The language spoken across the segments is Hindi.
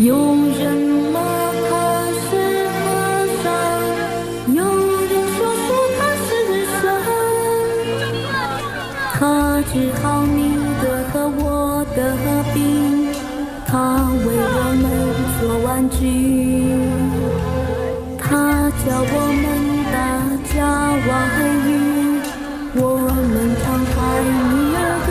有人骂他是和尚，有人说他是神，他治好你的和我的病，他为我们做玩具，他教我们大家外语，我们唱泰米尔歌。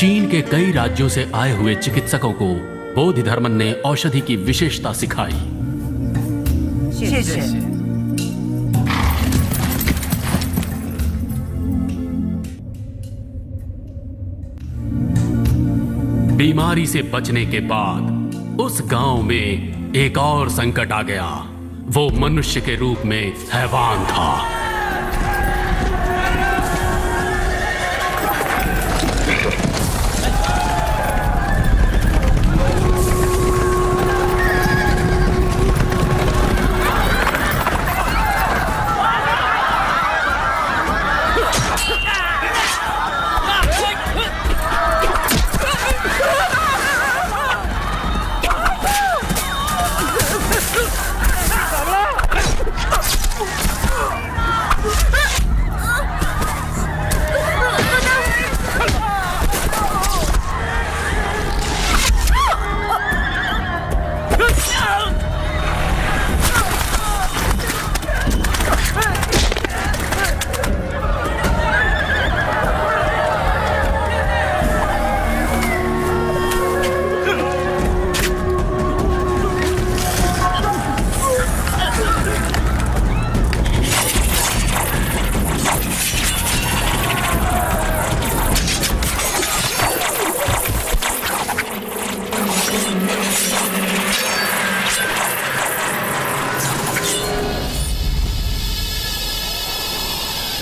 चीन के कई राज्यों से आए हुए चिकित्सकों को बोधिधर्मन ने औषधि की विशेषता सिखाई। बीमारी से बचने के बाद उस गांव में एक और संकट आ गया। वो मनुष्य के रूप में हैवान था।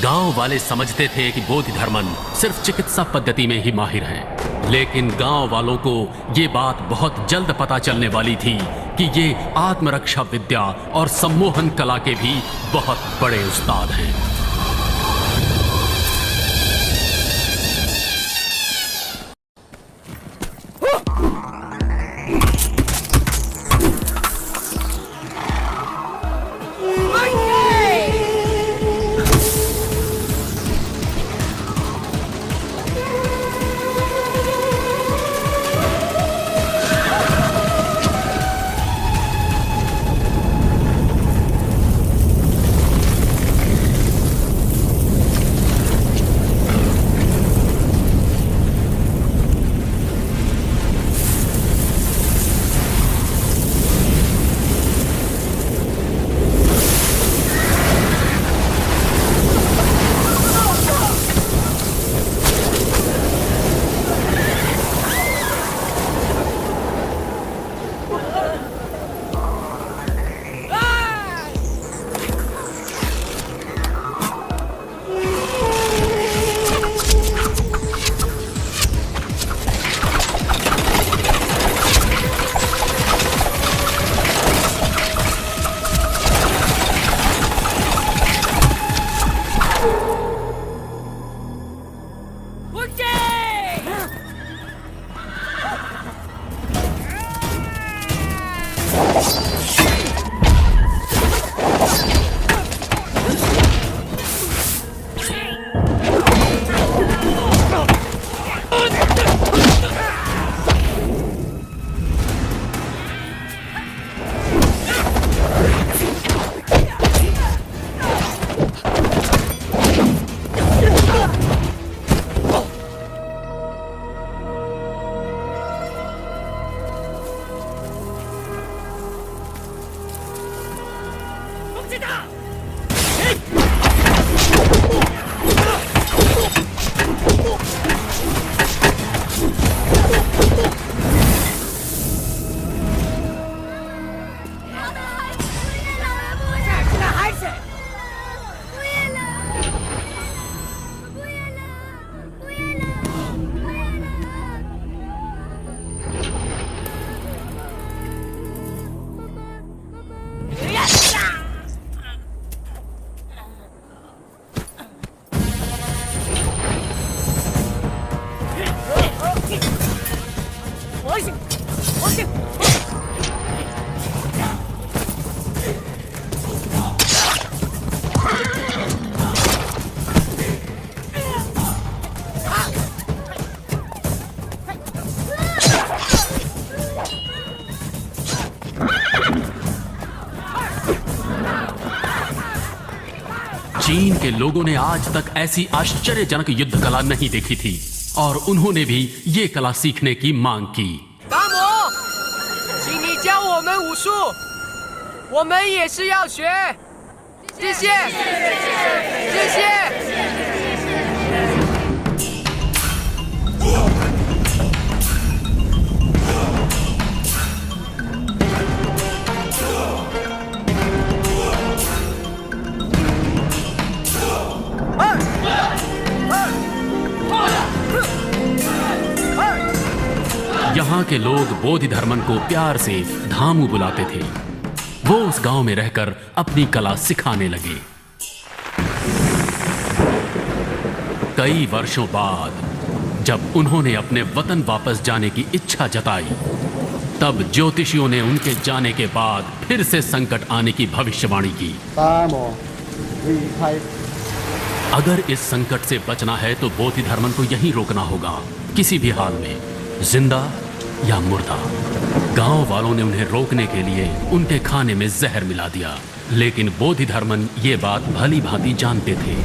गांव वाले समझते थे कि बोधिधर्मन सिर्फ चिकित्सा पद्धति में ही माहिर हैं, लेकिन गांव वालों को ये बात बहुत जल्द पता चलने वाली थी कि ये आत्मरक्षा विद्या और सम्मोहन कला के भी बहुत बड़े उस्ताद हैं। चीन के लोगों ने आज तक ऐसी आश्चर्यजनक युद्ध कला नहीं देखी थी और उन्होंने भी ये कला सीखने की मांग की। 达摩，请你教我们武术，我们也是要学。谢谢，谢谢。 यहाँ के लोग बोधि धर्मन को प्यार से धामू बुलाते थे। वो उस गांव में रहकर अपनी कला सिखाने लगे। कई वर्षों बाद जब उन्होंने अपने वतन वापस जाने की इच्छा जताई, तब ज्योतिषियों ने उनके जाने के बाद फिर से संकट आने की भविष्यवाणी की। अगर इस संकट से बचना है तो बोधि धर्मन को यहीं रोकना होगा, किसी भी हाल में, जिंदा या मुर्दा। गांव वालों ने उन्हें रोकने के लिए उनके खाने में जहर मिला दिया, लेकिन बोधि धर्मन ये बात भली भांति जानते थे।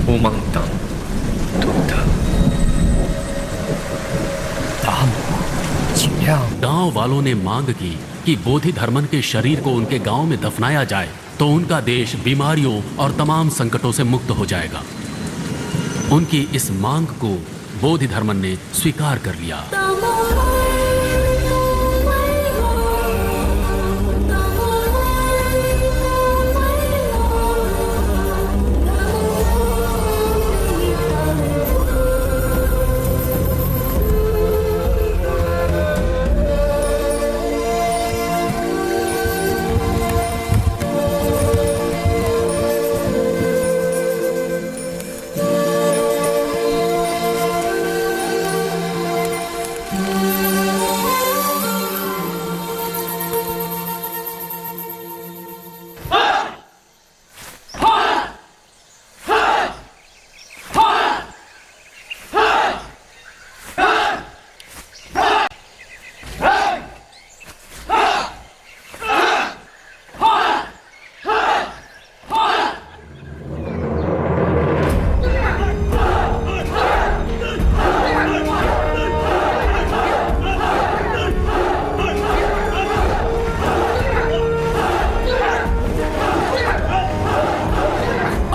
गांव वालों ने मांग की कि बोधि धर्मन के शरीर को उनके गांव में दफनाया जाए तो उनका देश बीमारियों और तमाम संकटों से मुक्त हो जाएगा। उनकी इस मांग को बोधि धर्मन ने स्वीकार कर लिया।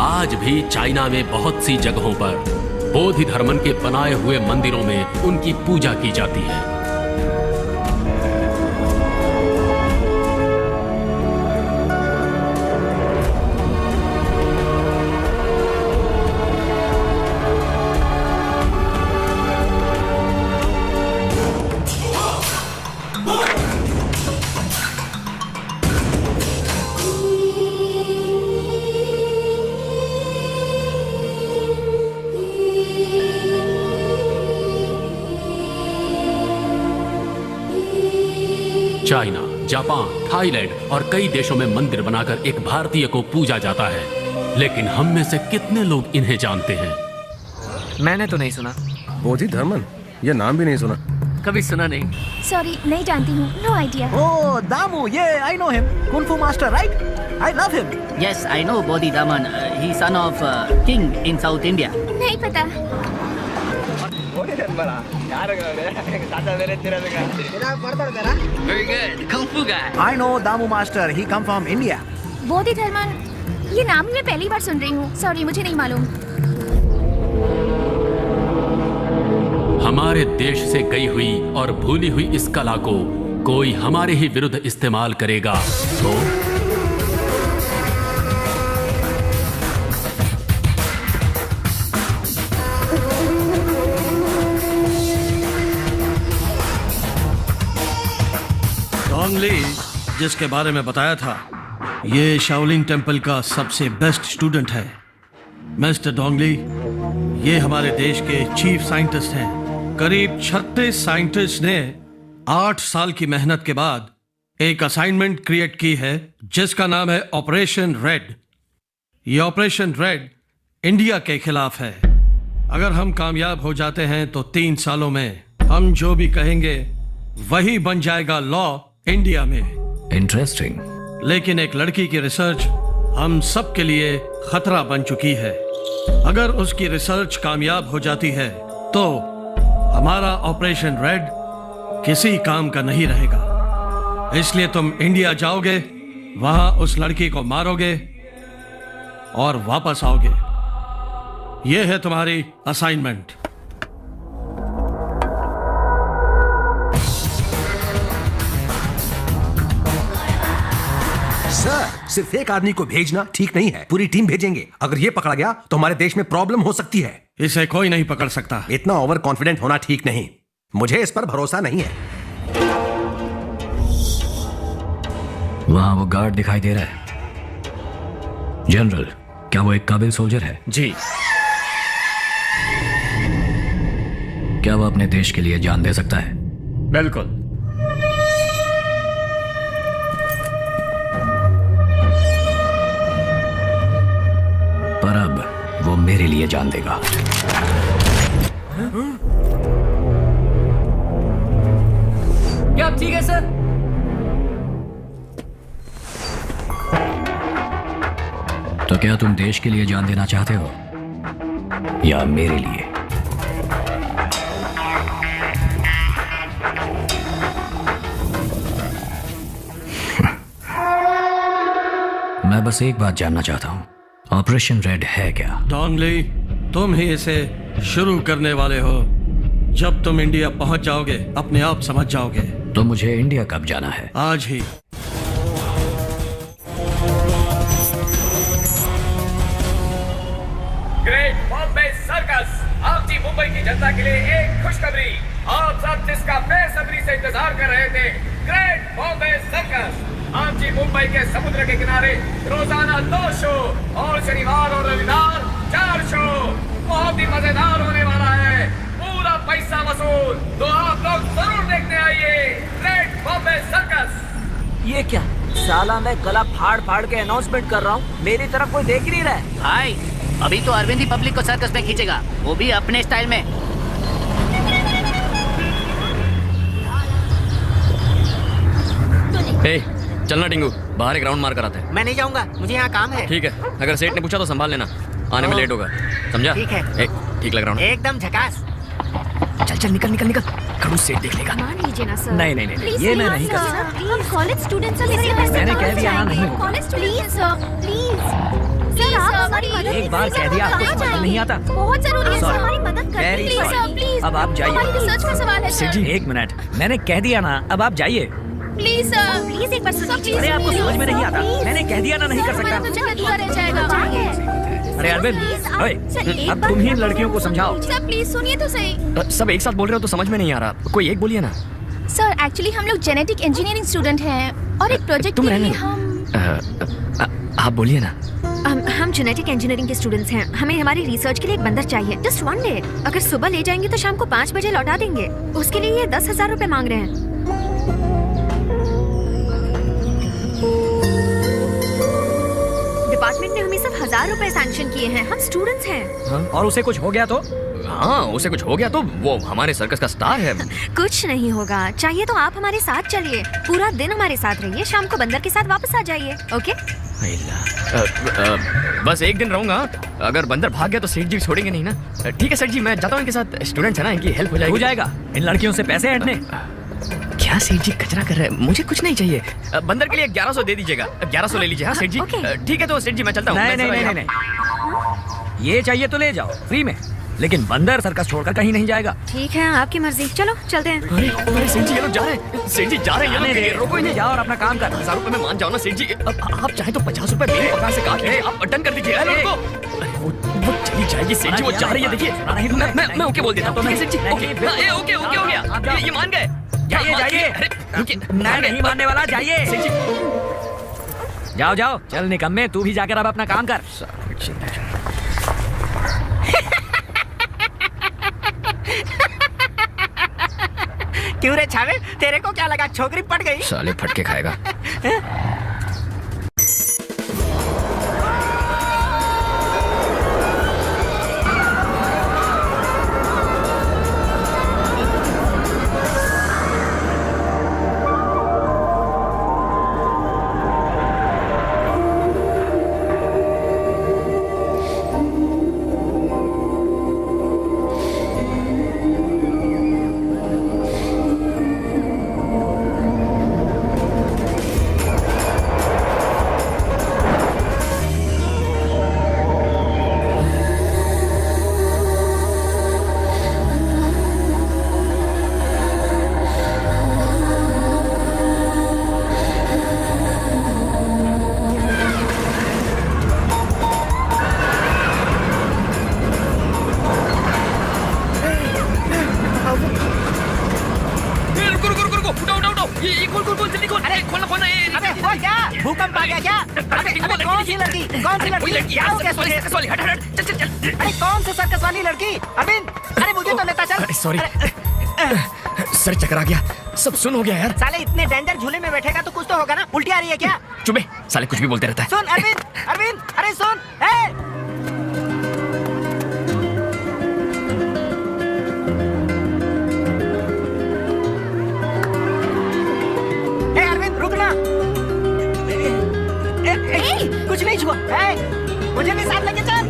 आज भी चाइना में बहुत सी जगहों पर बोधि धर्मन के बनाए हुए मंदिरों में उनकी पूजा की जाती है। चाइना, जापान, थाईलैंड और कई देशों में मंदिर बनाकर एक भारतीय को पूजा जाता है, लेकिन हम में से कितने लोग इन्हें जानते हैं? मैंने तो नहीं सुना। बोधि धर्मन, ये नाम भी नहीं सुना। कभी सुना नहीं। सॉरी, नहीं जानती हूँ। No idea. Oh, Damu, yeah, I know him. Kung Fu master, right? I love him. Yes, I know Bodhi Daman. He's son of king in South India. नहीं पता। Very good. Kung Fu guy. I know Damu master. He come from India. बोधि धर्मन, ये नाम मैं पहली बार सुन रही हूँ। सॉरी, मुझे नहीं मालूम। हमारे देश से गई हुई और भूली हुई इस कला को कोई हमारे ही विरुद्ध इस्तेमाल करेगा तो डोंगली, जिसके बारे में बताया था, ये शाओलिन टेम्पल का सबसे बेस्ट स्टूडेंट है। मिस्टर डोंगली, ये हमारे देश के चीफ साइंटिस्ट हैं। करीब 36 साइंटिस्ट ने 8 साल की मेहनत के बाद एक असाइनमेंट क्रिएट की है जिसका नाम है ऑपरेशन रेड। ये ऑपरेशन रेड इंडिया के खिलाफ है। अगर हम कामयाब हो जाते हैं तो 3 सालों में हम जो भी कहेंगे वही बन जाएगा लॉ इंडिया में। इंटरेस्टिंग। लेकिन एक लड़की की रिसर्च हम सब के लिए खतरा बन चुकी है। अगर उसकी रिसर्च कामयाब हो जाती है तो हमारा ऑपरेशन रेड किसी काम का नहीं रहेगा। इसलिए तुम इंडिया जाओगे, वहां उस लड़की को मारोगे और वापस आओगे। यह है तुम्हारी असाइनमेंट। सर, सिर्फ एक आदमी को भेजना ठीक नहीं है, पूरी टीम भेजेंगे। अगर ये पकड़ा गया तो हमारे देश में प्रॉब्लम हो सकती है। इसे कोई नहीं पकड़ सकता। इतना ओवर कॉन्फिडेंट होना ठीक नहीं, मुझे इस पर भरोसा नहीं है। वहां वो गार्ड दिखाई दे रहा है। जनरल, क्या वो एक काबिल सोल्जर है? जी। क्या वो अपने देश के लिए जान दे सकता है? बिल्कुल। पर अब वो मेरे लिए जान देगा। क्या ठीक है सर? तो क्या तुम देश के लिए जान देना चाहते हो या मेरे लिए? मैं बस एक बात जानना चाहता हूं, ऑपरेशन रेड है क्या? डोंगली, तुम ही इसे शुरू करने वाले हो। जब तुम इंडिया पहुंच जाओगे अपने आप समझ जाओगे। तो मुझे इंडिया कब जाना है? आज ही। ग्रेट बॉम्बे सर्कस, आप जी मुंबई की जनता के लिए एक खुशखबरी। आप सब जिसका बेसब्री से इंतजार कर रहे थे, ग्रेट बॉम्बे सर्कस आप जी मुंबई के समुद्र के किनारे रोजाना 2 शो और शनिवार और रविवार 4 शो। बहुत ही मजेदार होने वाला है, पूरा पैसा वसूल। तो आप लोग जरूर देखने आइए ग्रेट बॉम्बे सर्कस। ये क्या साला, मैं गला फाड़ फाड़ के अनाउंसमेंट कर रहा हूँ, मेरी तरफ कोई देख ही नहीं रहा है। भाई, अभी तो अरविंद ही पब्लिक को सर्कस में खींचेगा, वो भी अपने स्टाइल में। हे, चलना टिंगू, बाहर एक राउंड मार कर आते हैं। मैं नहीं जाऊंगा, मुझे यहाँ काम है। ठीक है, अगर सेठ ने पूछा तो संभाल लेना, आने में लेट होगा, समझा? ठीक है। ठीक लग रहा हूँ। एकदम झकास। चल चल निकल निकल निकल, खड़ूस सेठ देख लेगा। मान लीजिए ना सर। नहीं नहीं नहीं, प्लीज ये मैं नहीं कर सर, सकता। हम कॉलेज स्टूडेंट्स हैं, मैंने कह दिया ना, नहीं होगा। College please sir, please sir, आप हमारी मदद एक बार कह दिया, आपको समझ नहीं आता। बहुत जरूरी है सर, Sorry. हमारी मदद करें Very please sorry. Sir, please. अब आप जाइए। हमारी रिसर्च का सवाल है सेठ सर। जी, एक मिनट, मैंने कह दिया ना, अब आप जाइए। प्लीज सर, प्लीज एक बार सुनिए। अरे आपको समझ में नहीं आता, मैंने कह दिया ना, नहीं कर सकता। हमारा तो जगह अधूरा रह जाएगा। अरे अरविंद, ओए, अब तुम ही इन लड़कियों को समझाओ। सर प्लीज सुनिए तो सही। सब एक साथ बोल रहे हो तो समझ में नहीं आ रहा, कोई एक बोलिए ना। सर एक्चुअली हम लोग जेनेटिक इंजीनियरिंग स्टूडेंट हैं और एक प्रोजेक्ट तुम के लिए रहने हम आप बोलिए ना। हम जेनेटिक इंजीनियरिंग के स्टूडेंट्स हैं। हमें हमारी रिसर्च के लिए एक बंदर चाहिए, जस्ट 1 डे। अगर सुबह ले जाएंगे तो शाम को 5 बजे लौटा देंगे। उसके लिए ये 10,000 रुपए मांग रहे हैं। डिपार्टमेंट ने हमें सिर्फ 1,000 रुपए सैंक्शन किए हैं, हम स्टूडेंट्स हैं। और उसे कुछ हो गया तो? हाँ, उसे कुछ हो गया तो वो हमारे सर्कस का स्टार है। कुछ नहीं होगा, चाहिए तो आप हमारे साथ चलिए, पूरा दिन हमारे साथ रहिए, शाम को बंदर के साथ वापस आ जाइए। ओके? बस एक दिन रहूंगा, अगर बंदर भाग गया तो सेठ जी छोड़ेंगे नहीं ना। ठीक है सेठ जी, मैं जाता हूँ, इनके साथ स्टूडेंट्स है ना, इनकी हेल्प हो जाएगी। हो जाएगा, इन लड़कियों से पैसे हटने। क्या सेठ जी कचरा कर रहे हैं, मुझे कुछ नहीं चाहिए। बंदर के लिए 1100 दे दीजिएगा, 1100 ले लीजिए। हाँ सेठ जी, ठीक है तो सेठ जी मैं चलता हूँ। नहीं नहीं नहीं नहीं, ये चाहिए तो ले जाओ फ्री में, लेकिन बंदर सर्कस छोड़कर कहीं नहीं जाएगा। ठीक है, आपकी मर्जी, चलो चलते हैं। अरे सेठ जी ये लोग जा रहे हैं, सेठ जी जा रहे हैं ये लोग, रोको इन्हें। जाओ और अपना काम कर। 1000 रुपए में मान जाओ ना सेठ जी, आप चाहे तो 50 रुपए मेरे पगार से काट लीजिए, आप डन कर दीजिए। अरे वो चली जाएगी सेठ जी, वो जा रही है, देखिए। मैं ओके बोल देता हूँ सेठ जी। ओके ओके ओके हो गया, ये मान गए। जाइए जाइए, नहीं मानने वाला, जाइए सेठ जी। जाओ जाओ, चल निकम्मे, तू भी जाकर अब अपना काम कर। क्यों रे छावे, तेरे को क्या लगा छोकरी पट गई? साले फटके खाएगा। ये खोल खोल खोल जल्दी खोल। अरे खोलना खोलना। अबे खोल क्या? भूकंप आ गया क्या? अबे कौन सी लड़की? कौन सी लड़की? क्या हो गया तुझे? सर्कस वाली, हट हट हट, चल चल चल। अरे कौन सी सर्कस वाली लड़की? अरविंद, अरे मुझे तो लेता चल। सॉरी सर, चक्कर आ गया, सब सुन हो गया यार। साले इतने डेंजर झूले में बैठेगा तो कुछ तो होगा ना? उल्टी आ रही है क्या? चुप, साले कुछ भी बोलते रहता है। सुन अरविंद, अरविंद, अरे सुन। अरविंद रुक ना। कुछ नहीं छुआ। मुझे भी साथ लेके चल।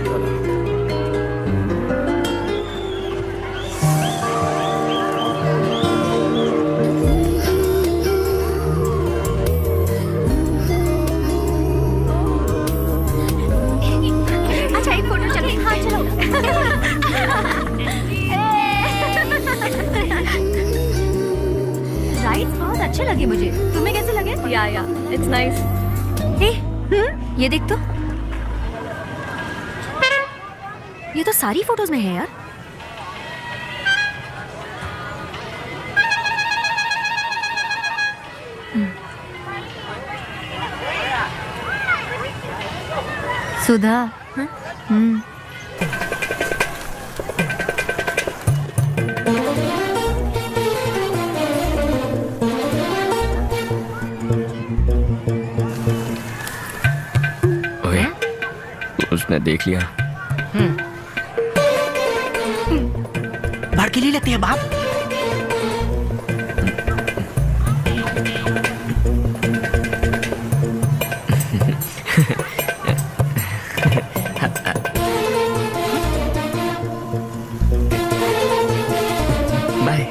अच्छा एक फोटो चलो। हाँ चलो। राइड्स बहुत अच्छे लगे मुझे, तुम्हें कैसे लगे? या इट्स नाइस। ये देख तो, ये तो सारी फोटोज में है यार। सुधा। ओए, उसने देख लिया। भड़कीली लगती है बाप। बाय।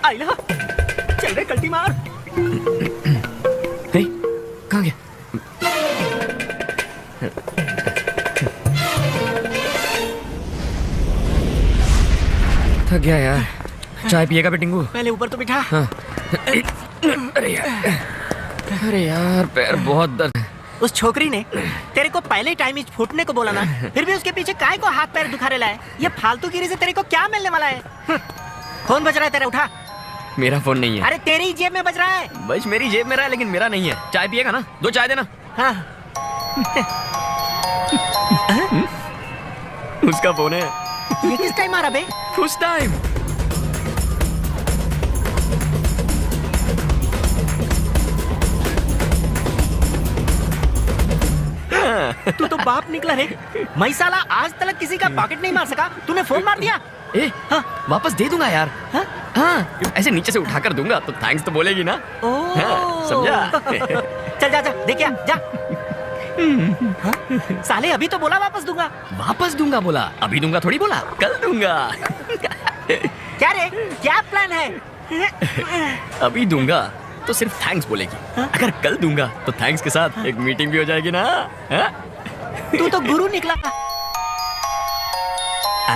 आइला, चल रे कल्टी मार। कहाँ गया? थक गया यार, चाय पिएगा बेटिंगू? पहले ऊपर तो बिठा। हाँ। अरे यार पैर बहुत दर्द है। उस छोकरी ने तेरे को पहले टाइम इच फूटने को बोला ना, फिर भी उसके पीछे काहे को हाथ पैर दुखा रहा है? ये फालतूगिरी से तेरे को क्या मिलने वाला है? फोन बज रहा है तेरा, उठा। मेरा फोन नहीं है। अरे तेरी जेब में बज रहा है। बस मेरी जेब में रहा है, लेकिन मेरा नहीं है। चाय पिएगा ना? 2 चाय देना। हाँ। उसका फोन है। ये किस टाइम आ रहा बे? उस टाइम। तू तो बाप निकला रे। मैं साला आज तक किसी का पॉकेट नहीं मार सका, तूने फोन मार दिया। हाँ, वापस दे दूंगा यार। हाँ, ऐसे नीचे से उठाकर दूंगा तो थैंक्स तो बोलेगी ना। हाँ, समझा? चल जा जा, देखिए जा। साले अभी तो बोला वापस दूंगा। वापस दूंगा बोला, अभी दूंगा थोड़ी बोला, कल दूंगा। क्या रे, क्या प्लान है? अभी दूंगा तो सिर्फ थैंक्स बोलेगी, अगर कल दूंगा तो थैंक्स के साथ एक मीटिंग भी हो जाएगी ना। तू तो गुरु निकला।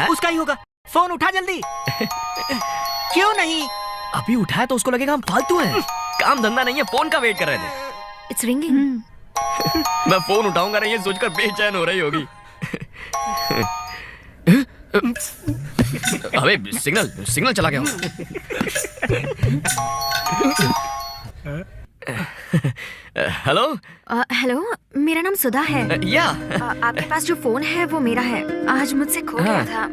उसका ही होगा, फोन उठा जल्दी। क्यों नहीं? अभी उठाया तो उसको लगेगा हम फालतू हैं। काम धंधा नहीं है, फोन का वेट कर रहे थे। It's ringing. मैं फोन उठाऊंगा नहीं, ये सोचकर बेचैन हो रही होगी। अबे सिग्नल चला गया। हेलो। हेलो, मेरा नाम सुधा है। या आपके पास जो फोन है वो मेरा है, आज मुझसे खो गया था।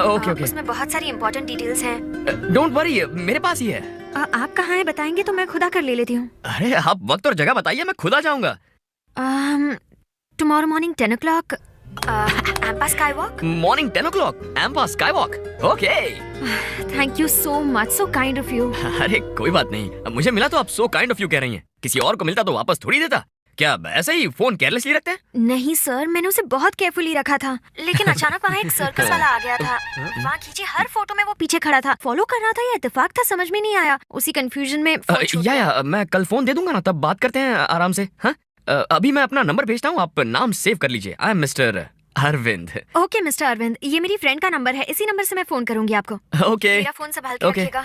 ओके। उसमें बहुत सारी इंपॉर्टेंट डिटेल्स हैं। डोंट वरी, मेरे पास ही है। आप कहाँ हैं बताएंगे तो मैं खुद आकर ले लेती हूँ। अरे आप वक्त और जगह बताइए, मैं खुद आ जाऊंगा। Tomorrow morning 10 o'clock, Ampa sky walk. Morning 10 o'clock, Ampa sky walk. Okay. Thank you so much, so kind of you. अरे कोई बात नहीं, मुझे मिला तो आप सो काइंड ऑफ यू कह रही हैं। किसी और को मिलता तो वापस थोड़ी देता। क्या ऐसे ही फोन केयरलेसली रखते हैं? नहीं सर, मैंने उसे बहुत केयरफुली रखा था, लेकिन अचानक वहाँ एक सर्कस वाला आ गया था। वहाँ खींची हर फोटो में वो पीछे खड़ा था। फॉलो कर रहा था या इत्तेफाक था समझ में नहीं आया। उसी कंफ्यूजन में या मैं कल फोन दे दूंगा ना, तब बात करते हैं आराम से। हाँ, अभी मैं अपना नंबर भेजता हूँ, आप नाम सेव कर लीजिए। I am mister Arvind. Okay mister Arvind, ये मेरी फ्रेंड का नंबर है, इसी नंबर से मैं फोन करूंगी आपको। ओके। मेरा फोन संभाल के रखिएगा।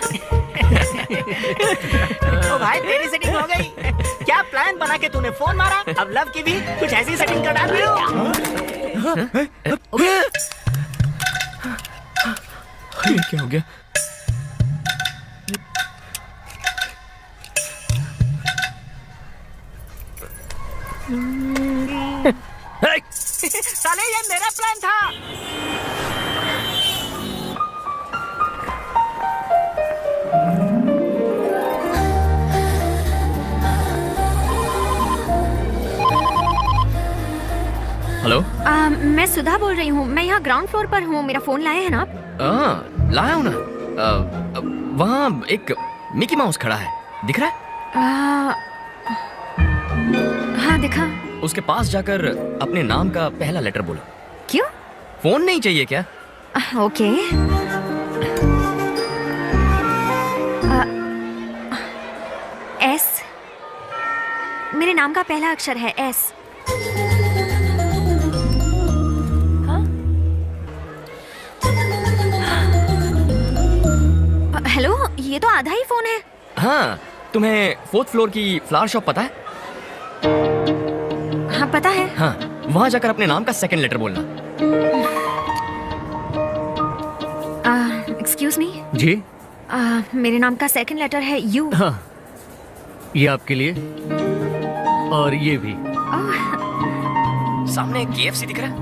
तो भाई तेरी सेटिंग हो गई। क्या प्लान बना के तूने फोन मारा? अब लव की भी कुछ ऐसी सेटिंग कर डाल रही हो। क्या हो गया? साले ये मेरा प्लान था। हेलो। मैं सुधा बोल रही हूँ। मैं यहाँ ग्राउंड फ्लोर पर हूँ। मेरा फोन लाए हैं ना आप? लाया हूँ ना। वहाँ एक मिकी माउस खड़ा है, दिख रहा है? हाँ दिखा। उसके पास जाकर अपने नाम का पहला लेटर बोलो। क्यों? फोन नहीं चाहिए क्या? ओके। एस। मेरे नाम का पहला अक्षर है एस। हेलो, ये तो आधा ही फोन है। हाँ, तुम्हें 4th फ्लोर की फ्लावर शॉप पता है? हाँ पता है। हाँ, वहाँ जाकर अपने नाम का सेकंड लेटर बोलना। Excuse me. जी। मेरे नाम का सेकंड लेटर है यू। हाँ, ये आपके लिए और ये भी। सामने KFC दिख रहा है?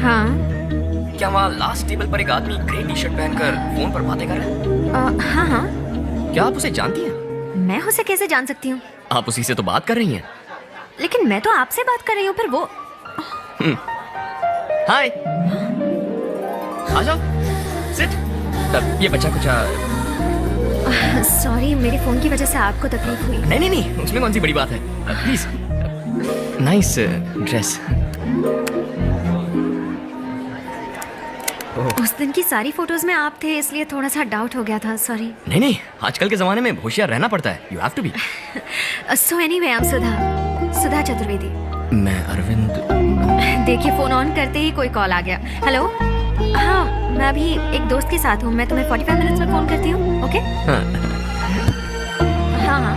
हाँ। क्या वहाँ लास्ट टेबल पर एक आदमी ग्रे टी शर्ट पहनकर फोन पर बातें कर रहा है? हाँ हाँ। क्या आप उसे जानती हैं? मैं उसे कैसे जान सकती हूँ? आप उसी से तो बात कर रही हैं। लेकिन मैं तो आपसे बात कर रही हूँ, फिर वो। हाय, आ जाओ, सिट। ये बच्चा कुछ सॉरी, मेरे फोन की वजह से आपको तकलीफ हुई। नहीं नहीं नहीं, उसमें कौन सी बड़ी बात है। प्लीज। Nice dress. उस दिन की सारी फोटोज में आप थे, इसलिए थोड़ा सा डाउट हो गया था। सॉरी। नहीं नहीं, आजकल के जमाने में होशियार रहना पड़ता है। You have to be. So anyway, I am Sudha Chaturvedi. मैं अरविंद। देखिए, फोन ऑन करते ही कोई कॉल आ गया। हेलो। हाँ, मैं अभी एक दोस्त के साथ हूँ। मैं तुम्हें 45 मिनट्स में फोन करती हूँ। ओके? हाँ हाँ।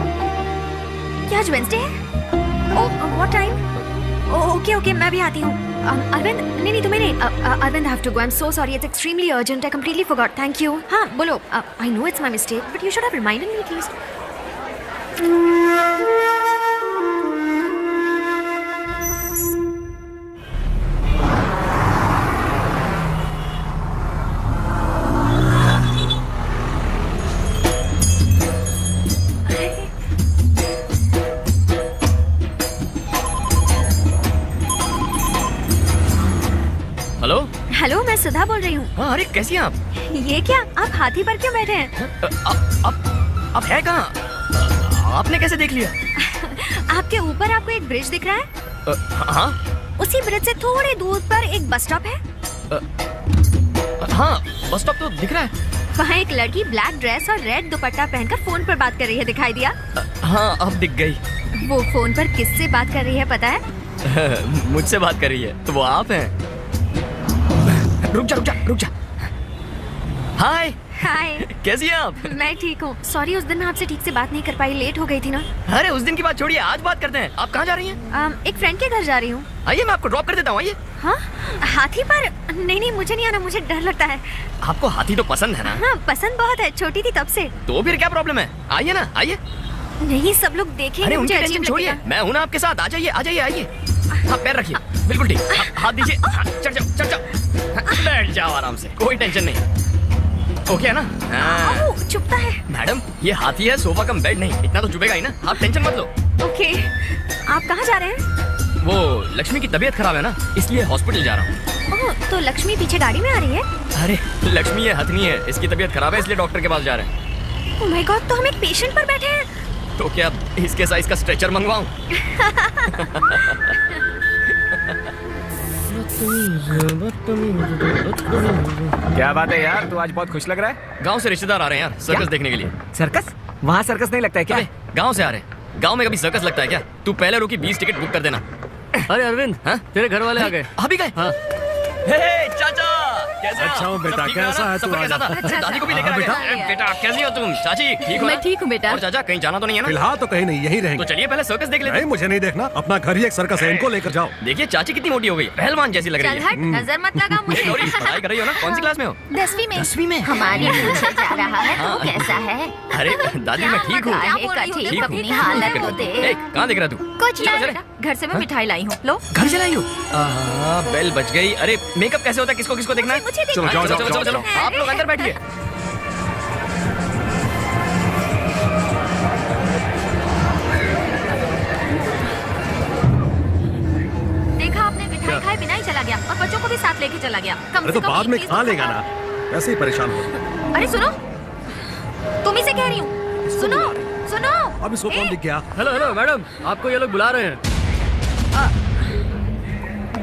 क्या आज वेंसडे है? ओह, व्हाट टाइम? ओके ओके, मैं भी आती हूँ। अरविंद, नहीं तुम्हें नहीं। Arvind, I have to go. I'm so sorry. It's extremely urgent. I completely forgot. Thank you. हाँ बोलो। I know it's my mistake, but you should have reminded me at least. Hello. Hello, मैं सुधा बोल रही हूँ। हाँ, अरे कैसी हैं आप? ये क्या, आप हाथी पर क्यों बैठे हैं? आप है कहाँ? आपने कैसे देख लिया? आपके ऊपर आपको एक ब्रिज दिख रहा है? हाँ। उसी ब्रिज से थोड़े दूर पर एक बस स्टॉप है। हाँ, बस स्टॉप तो दिख रहा है। वहाँ एक लड़की ब्लैक ड्रेस और रेड दुपट्टा पहनकर फोन पर बात कर रही है, दिखाई दिया? हाँ, अब दिख गई। वो फोन पर किससे बात कर रही है पता है? मुझसे बात कर रही है, तो वो आप हैं। रुक जा। हाय। हाय। कैसी हैं आप? मैं ठीक हूँ। सॉरी, उस दिन मैं आपसे ठीक से बात नहीं कर पाई, लेट हो गई थी ना। अरे उस दिन की बात छोड़िए, आज बात करते हैं। आप कहाँ जा रही हैं? एक फ्रेंड के घर जा रही हूँ। आइए, मैं आपको ड्रॉप कर देता हूँ। आइए। हाँ, हाथी पर? नहीं, मुझे नहीं आना, मुझे डर लगता है। आपको हाथी तो पसंद है ना? हाँ, पसंद बहुत है, छोटी थी तब से। तो फिर क्या प्रॉब्लम है? आइए ना, आइए। नहीं, सब लोग देखेंगे। अरे मुझे उनकी टेंशन छोड़िए, मैं हूँ ना आपके साथ। आ जाइए। हाँ, पैर रखिए, बिल्कुल ठीक। हाथ दीजिए। चढ़ जाओ। बैठ जाओ आराम से, कोई टेंशन नहीं। ओके है ना? चुपता है। मैडम, ये हाथी है, सोफा कम बेड नहीं। इतना तो चुभेगा ही ना। आप टेंशन मत लो। ओके। आप कहाँ जा रहे हैं? वो लक्ष्मी की तबीयत खराब है ना, इसलिए हॉस्पिटल जा रहा हूँ। ओह, तो लक्ष्मी पीछे गाड़ी में आ रही है? अरे लक्ष्मी ये हथनी है, इसकी तबीयत खराब है, इसलिए डॉक्टर के पास जा रहे हैं। ओह माय गॉड, तो हम एक पेशेंट पर बैठे हैं। तो क्या इसके साइज का स्ट्रेचर मंगवाऊं? क्या बात है यार, तू आज बहुत खुश लग रहा है। गांव से रिश्तेदार आ रहे हैं यार, सर्कस देखने के लिए। सर्कस? वहाँ सर्कस नहीं लगता है क्या? गांव से आ रहे हैं। गांव में कभी सर्कस लगता है क्या? तू पहले रुकी 20 टिकट बुक कर देना। अरे अरविंद, हाँ? तेरे घर वाले आ गए। अभी गए? हाँ। हे चाचा, कैसे हो? अच्छा हूँ बेटा, सब ठीक कैसा ना? है सब तू? कैसा था? आजा। दादी को भी लेकर आ बेटा। गया। बेटा कैसी हो तुम? चाची ठीक हो मैं ना? ठीक हूँ बेटा। और चाचा कहीं जाना तो नहीं है ना? फिलहाल तो कहीं नहीं, यहीं रहेंगे। तो चलिए पहले सर्कस देख लेते नहीं, हैं। मुझे नहीं देखना, अपना घर ही एक सर्कस है, इनको लेकर जाओ। देखिए चाची कितनी मोटी हो गई, पहलवान जैसी लग रही चल है। हट, नजर मत लगा मुझे। गौरी, पढ़ाई कर रही हो ना? कौन सी क्लास में हो? 10वीं में। 10वीं में? हमारी पूछे जा रहा है हाँ। तू कैसा है? अरे दादी मैं ठीक हूँ। ठीक हूँ, अपनी हालत को देख। कहाँ देख रहा तू? कुछ चलो, नहीं, चले। घर से मैं मिठाई लाई हूँ, लो। घर चलाई हो? बेल बज गई। अरे मेकअप कैसे होता है, किसको किसको देखना है? मुझे देखना चलो है। जाओ चलो, चलो चलो चलो। आप लोग अंदर बैठिए। देखा आपने, मिठाई खाए बिना ही चला गया और बच्चों को भी साथ लेके चला गया। कम अरे से तो कम बाद एक में चीज खा तो लेगा खाओ। ना, वैसे ही परेशान हो। अरे सुनो, तुम ही से कह रही हूँ, सुनो सुनो। अब इसको कौन दिख गया? हेलो हेलो मैडम, आपको ये लोग बुला रहे हैं।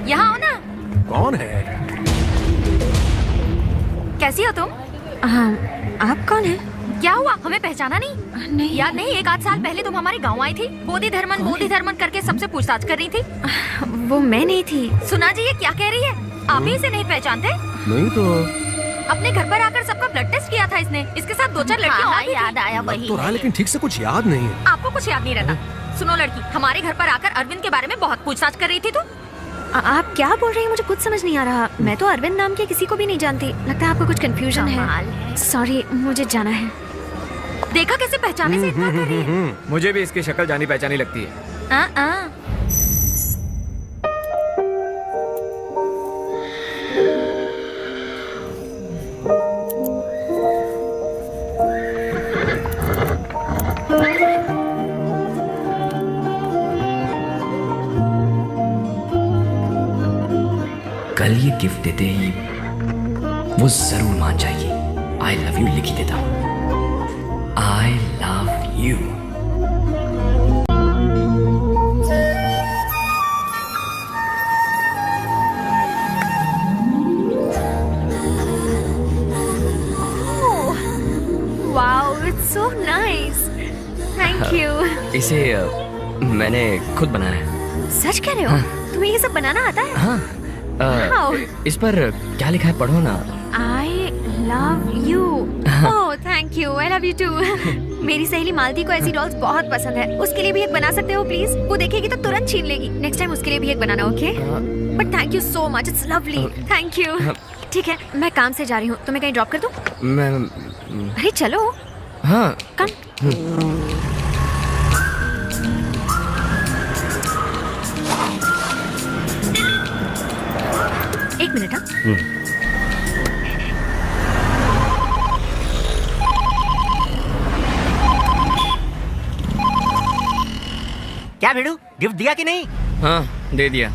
यहाँ हो ना। कौन है? कैसी हो तुम? आप कौन है? क्या हुआ, हमें पहचाना नहीं? याद नहीं, 1 आध साल पहले तुम हमारे गांव आई थी, बोधि धर्मन करके सबसे पूछताछ कर रही थी। वो मैं नहीं थी। सुना जी, ये क्या कह रही है? आप ही इसे नहीं पहचानते? नहीं तो अपने घर पर आकर सबका ब्लड टेस्ट किया था इसने। इसके साथ 2-4 लड़कियां और भी याद आया लग तो रहा है, लेकिन ठीक से कुछ याद नहीं है। आपको कुछ याद नहीं रहता। सुनो लड़की, हमारे घर पर आकर अरविंद के बारे में बहुत पूछताछ कर रही थी तू। आप क्या बोल रही हैं? मुझे कुछ समझ नहीं आ रहा। मैं तो अरविंद नाम के किसी को भी नहीं जानती। लगता है आपको कुछ कंफ्यूजन है। सॉरी, मुझे जाना है। देखा कैसे पहचाने से इतना कर रही है। मुझे भी इसकी शक्ल जानी पहचानी लगती है। कल ये गिफ्ट देते ही वो जरूर मान जाएगी। आई लव यू लिख ही देता हूँ। I love you. Wow, it's so nice. Thank you. इसे मैंने खुद बनाया है। सच कह रहे हो? तुम्हें ये सब बनाना आता है? हाँ। Wow. इस पर क्या लिखा है, पढ़ो ना। I love you. Oh, thank you. I love you too. मेरी सहेली मालती को ऐसी डॉल्स बहुत पसंद है। उसके लिए भी एक बना सकते हो प्लीज? वो देखेगी तो तुरंत छीन लेगी। नेक्स्ट टाइम उसके लिए भी एक बनाना, okay? But thank you so much, it's lovely. Thank you. ठीक है, मैं काम से जा रही हूँ, तुम्हें कहीं ड्रॉप कर दूँ? मैं अरे चलो। हाँ। कम। एक मिनट। हाँ, क्या भिड़ू, गिफ्ट दिया कि नहीं? हाँ दे दिया।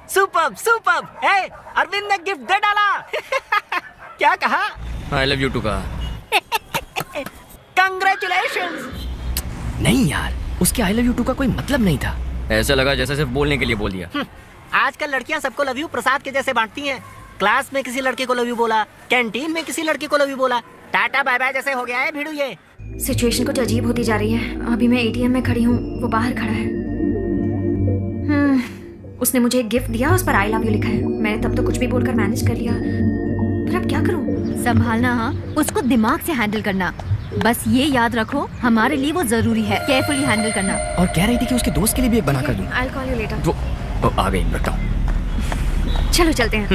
Superb superb. हे, अरविंद ने गिफ्ट दे डाला। क्या कहा? आई लव यू टू कहा। कंग्रेचुलेशंस। नहीं यार, उसके आई लव यू टू का कोई मतलब नहीं था। ऐसा लगा जैसे सिर्फ बोलने के लिए बोल दिया। आजकल लड़कियां सबको लव यू प्रसाद के जैसे बांटती हैं। क्लास में किसी लड़के को लव यू बोला, कैंटीन में किसी लड़के को लव यू बोला, टाटा बाय बाय जैसे हो गया है भिड़ू ये। सिचुएशन कुछ अजीब होती जा रही है। अभी मैं एटीएम में खड़ी हूँ, वो बाहर खड़ा है। उसने मुझे एक गिफ्ट दिया, उस पर आई लव यू लिखा है। मैंने तब तो कुछ भी बोलकर मैनेज कर लिया, पर अब क्या करूँ? संभालना, हाँ, उसको दिमाग से हैंडल करना। बस ये याद रखो, हमारे लिए वो जरूरी है। केयरफुली हैंडल करना। और कह रही थी कि उसके दोस्त के लिए भी एक बना कर दूं। I'll call you later. वो आ गई, बताओ। चलो चलते हैं।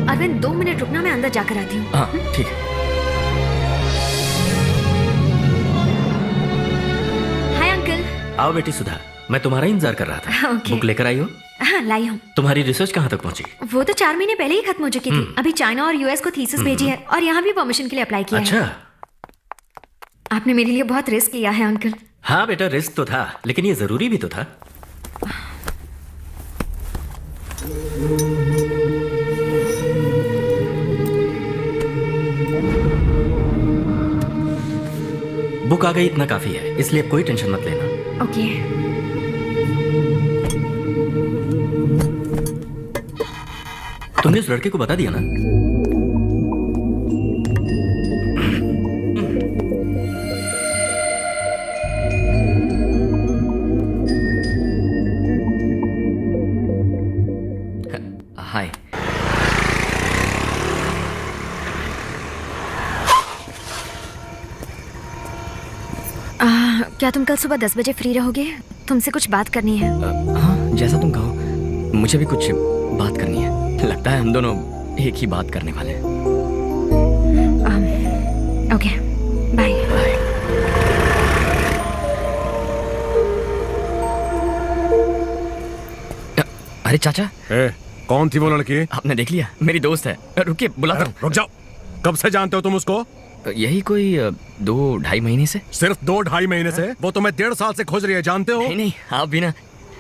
अरविंद 2 मिनट रुकना, मैं अंदर जाकर आती हूँ। हाँ ठीक है। Hi uncle. आओ बेटी सुधा, मैं तुम्हारा इंतजार कर रहा था। Okay. बुक लेकर आई हो? हाँ लाई हूँ। तुम्हारी रिसर्च कहाँ तक पहुंची? वो तो 4 महीने पहले ही खत्म हो चुकी थी। अभी चाइना और यूएस को थीसिस भेजी है और यहाँ भी परमिशन के लिए अप्लाई किया अच्छा। है। आपने मेरे लिए बहुत रिस्क लिया है अंकल। हाँ बेटा, रिस्क तो था, लेकिन ये जरूरी भी तो था। बुक आ गई, इतना काफी है, इसलिए कोई टेंशन मत लेना। ओके। तुमने उस लड़के को बता दिया ना? क्या तुम कल सुबह 10 बजे फ्री रहोगे? तुमसे कुछ बात करनी है। हाँ, जैसा तुम कहो। मुझे भी कुछ बात करनी है। लगता है हम दोनों एक ही बात करने वाले हैं। Okay, bye. अरे चाचा, कौन थी वो लड़की? आपने देख लिया? मेरी दोस्त है। रुकिए, बुलाता हूँ। रुक जाओ। कब से जानते हो तुम उसको? यही कोई 2-2.5 महीने से। सिर्फ 2-2.5 महीने से? वो तुम्हें 1.5 साल से खोज रही है, जानते हो? नहीं, आप भी ना।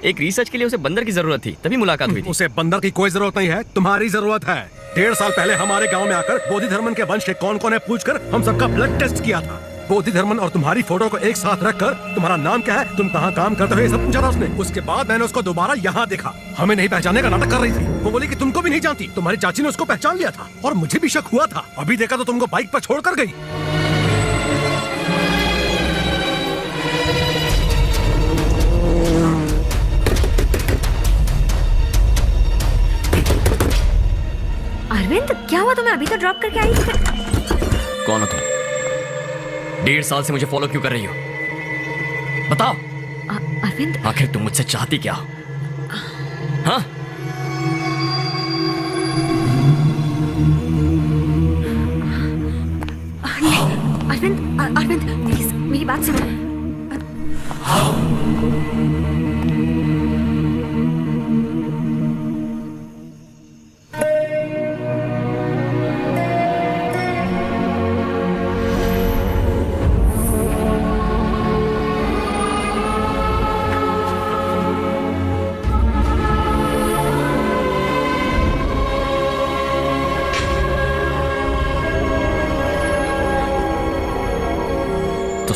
एक रिसर्च के लिए उसे बंदर की जरूरत थी, तभी मुलाकात हुई थी। उसे बंदर की कोई जरूरत नहीं है, तुम्हारी जरूरत है। 1.5 साल पहले हमारे गांव में आकर बोधि धर्मन के वंश के कौन कौन है पूछकर हम सबका ब्लड टेस्ट किया था। बोधि धर्मन और तुम्हारी फोटो को एक साथ रखकर तुम्हारा नाम क्या है, तुम कहाँ काम करते हो, ये सब पूछा था उसने। उसके बाद मैंने उसको दोबारा यहाँ देखा। हमें नहीं पहचानने का नाटक कर रही थी। वो बोली कि तुमको भी नहीं जानती। तुम्हारी चाची ने उसको पहचान लिया था और मुझे भी शक हुआ था। अभी देखा तो तुमको बाइक पर छोड़ कर गई। अरविंद, क्या हुआ तुम्हें? अभी तो ड्रॉप करके आई थी। कौन हो तुम? 1.5 साल से मुझे फॉलो क्यों कर रही हो? बताओ। अरविंद, आखिर तुम मुझसे चाहती क्या हो? हाँ? अरविंद, प्लीज मेरी बात सुनो।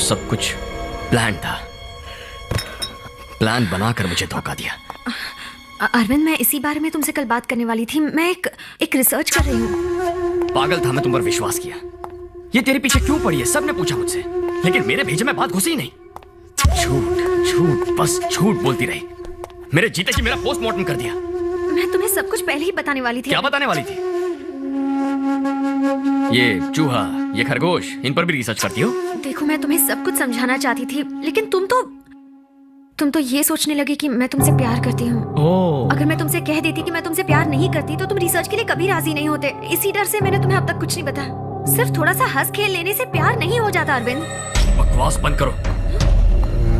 सब कुछ प्लान था। प्लान बनाकर मुझे धोखा दिया। अरविंद, मैं इसी बारे में तुमसे कल बात करने वाली थी। मैं एक रिसर्च कर रही हूँ। पागल था मैं तुम पर विश्वास किया। ये तेरे पीछे क्यों पड़ी है सबने पूछा मुझसे, लेकिन मेरे भेजे में बात घुसी ही नहीं। झूठ झूठ बस झूठ बोलती रही। मेरे जीते जी मेरा पोस्टमार्टम कर दिया। मैं तुम्हें सब कुछ पहले ही बताने वाली थी। क्या बताने वाली थी? ये चूहा, ये खरगोश, इन पर भी रिसर्च करती हो? देखो, मैं तुम्हें सब कुछ समझाना चाहती थी, लेकिन तुम तो ये सोचने लगे कि मैं तुमसे प्यार करती हूँ। अगर मैं तुमसे कह देती कि मैं तुमसे प्यार नहीं करती तो तुम रिसर्च के लिए कभी राजी नहीं होते। इसी डर से मैंने तुम्हें अब तक कुछ नहीं बताया। सिर्फ थोड़ा सा हंस खेल लेने से प्यार नहीं हो जाता अरविंद। बकवास बंद करो।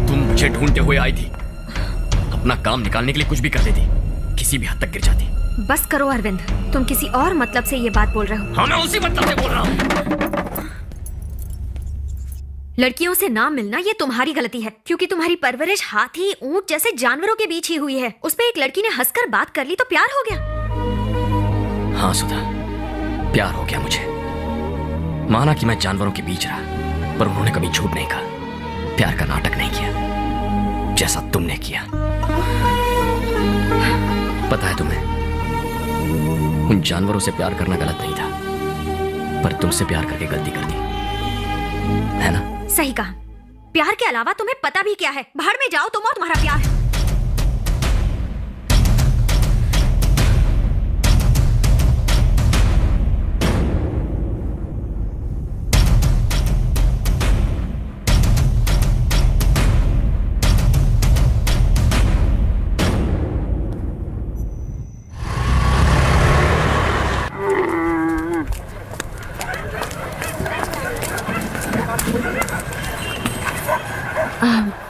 तुम मुझे ढूंढते हुए आई थी। अपना काम निकालने के लिए कुछ भी कर देती, किसी भी हद तक गिर जाती। बस करो अरविंद, तुम किसी और मतलब से ये बात बोल रहे हो। हाँ, मैं उसी मतलब से बोल रहा हूँ। लड़कियों से ना मिलना ये तुम्हारी गलती है, क्योंकि तुम्हारी परवरिश हाथी, ऊंट जैसे जानवरों के बीच ही हुई है। उस पे एक लड़की ने हंसकर बात कर ली तो प्यार हो गया। हाँ सुधा, प्यार हो गया मुझे। माना कि मैं जानवरों के बीच रहा, पर उन्होंने कभी झूठ नहीं कहा, प्यार का नाटक नहीं किया जैसा तुमने किया। पता है तुम्हें, उन जानवरों से प्यार करना गलत नहीं था, पर तुमसे प्यार करके गलती कर दी, है ना? सही कहा। प्यार के अलावा तुम्हें पता भी क्या है? भाड़ में जाओ तुम और तुम्हारा प्यार।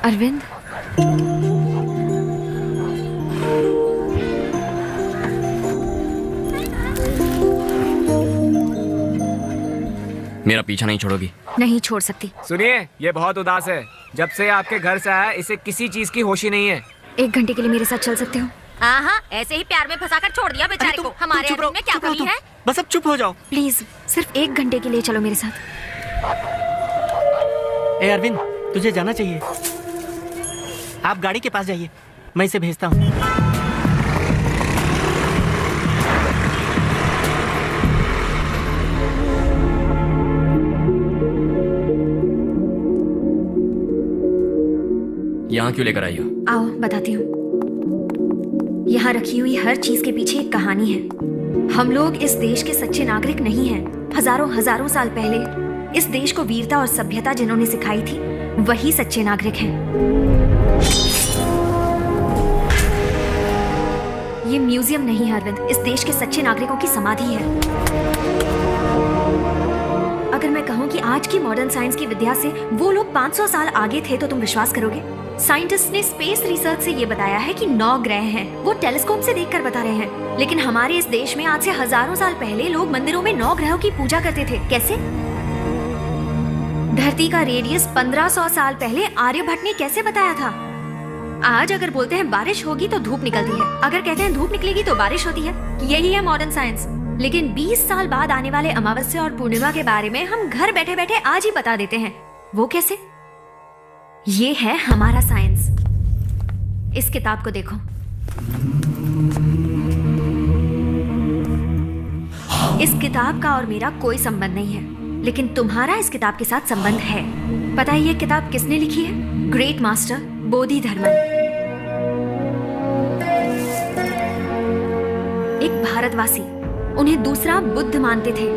अरविंद, मेरा पीछा नहीं छोड़ोगी? नहीं छोड़ सकती। सुनिए, ये बहुत उदास है। जब से आपके घर से आया, इसे किसी चीज की होश ही नहीं है। 1 घंटे के लिए मेरे साथ चल सकते हो? हाँ, ऐसे ही प्यार में फंसाकर छोड़ दिया बेचारे को। हमारे अरविंद में क्या कमी है? बस अब चुप हो जाओ प्लीज। सिर्फ 1 घंटे के लिए चलो मेरे साथ। ए अरविंद, तुझे जाना चाहिए। आप गाड़ी के पास जाइए, मैं इसे भेजता हूँ। यहाँ क्यों लेकर आई हो? आओ बताती हूँ। यहाँ रखी हुई हर चीज के पीछे एक कहानी है। हम लोग इस देश के सच्चे नागरिक नहीं हैं। हजारों साल पहले इस देश को वीरता और सभ्यता जिन्होंने सिखाई थी, वही सच्चे नागरिक हैं। ये म्यूजियम नहीं है अरविंद, इस देश के सच्चे नागरिकों की समाधि है। अगर मैं कहूं कि आज की मॉडर्न साइंस की विद्या से वो लोग 500 साल आगे थे तो तुम विश्वास करोगे? साइंटिस्ट ने स्पेस रिसर्च से ये बताया है कि 9 ग्रह हैं। वो टेलीस्कोप से देखकर बता रहे हैं। लेकिन हमारे इस देश में आज से हजारों साल पहले लोग मंदिरों में 9 ग्रहों की पूजा करते थे। कैसे? धरती का रेडियस 1500 साल पहले आर्यभट्ट ने कैसे बताया था? आज अगर बोलते हैं बारिश होगी तो धूप निकलती है, अगर कहते हैं धूप निकलेगी तो बारिश होती है। यही है मॉडर्न साइंस। लेकिन 20 साल बाद आने वाले अमावस्या और पूर्णिमा के बारे में हम घर बैठे बैठे आज ही बता देते हैं। वो कैसे? ये है हमारा साइंस। इस किताब को देखो। इस किताब का और मेरा कोई संबंध नहीं है, लेकिन तुम्हारा इस किताब के साथ संबंध है। पता है ये किताब किसने लिखी है? ग्रेट मास्टर बोधि धर्मन। एक भारतवासी, उन्हें दूसरा बुद्ध मानते थे।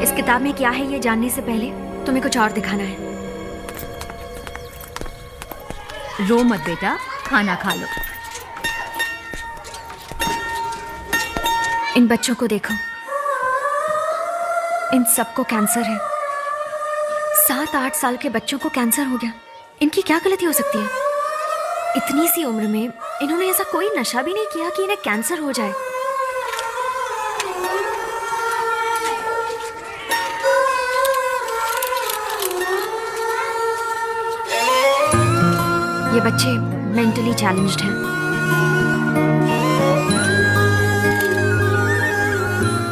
इस किताब में क्या है ये जानने से पहले तुम्हें कुछ और दिखाना है। रो मत बेटा, खाना खा लो। इन बच्चों को देखो, इन सबको कैंसर है। 7-8 साल के बच्चों को कैंसर हो गया। इनकी क्या गलती हो सकती है? इतनी सी उम्र में इन्होंने ऐसा कोई नशा भी नहीं किया कि इन्हें कैंसर हो जाए। ये बच्चे मेंटली चैलेंज्ड हैं।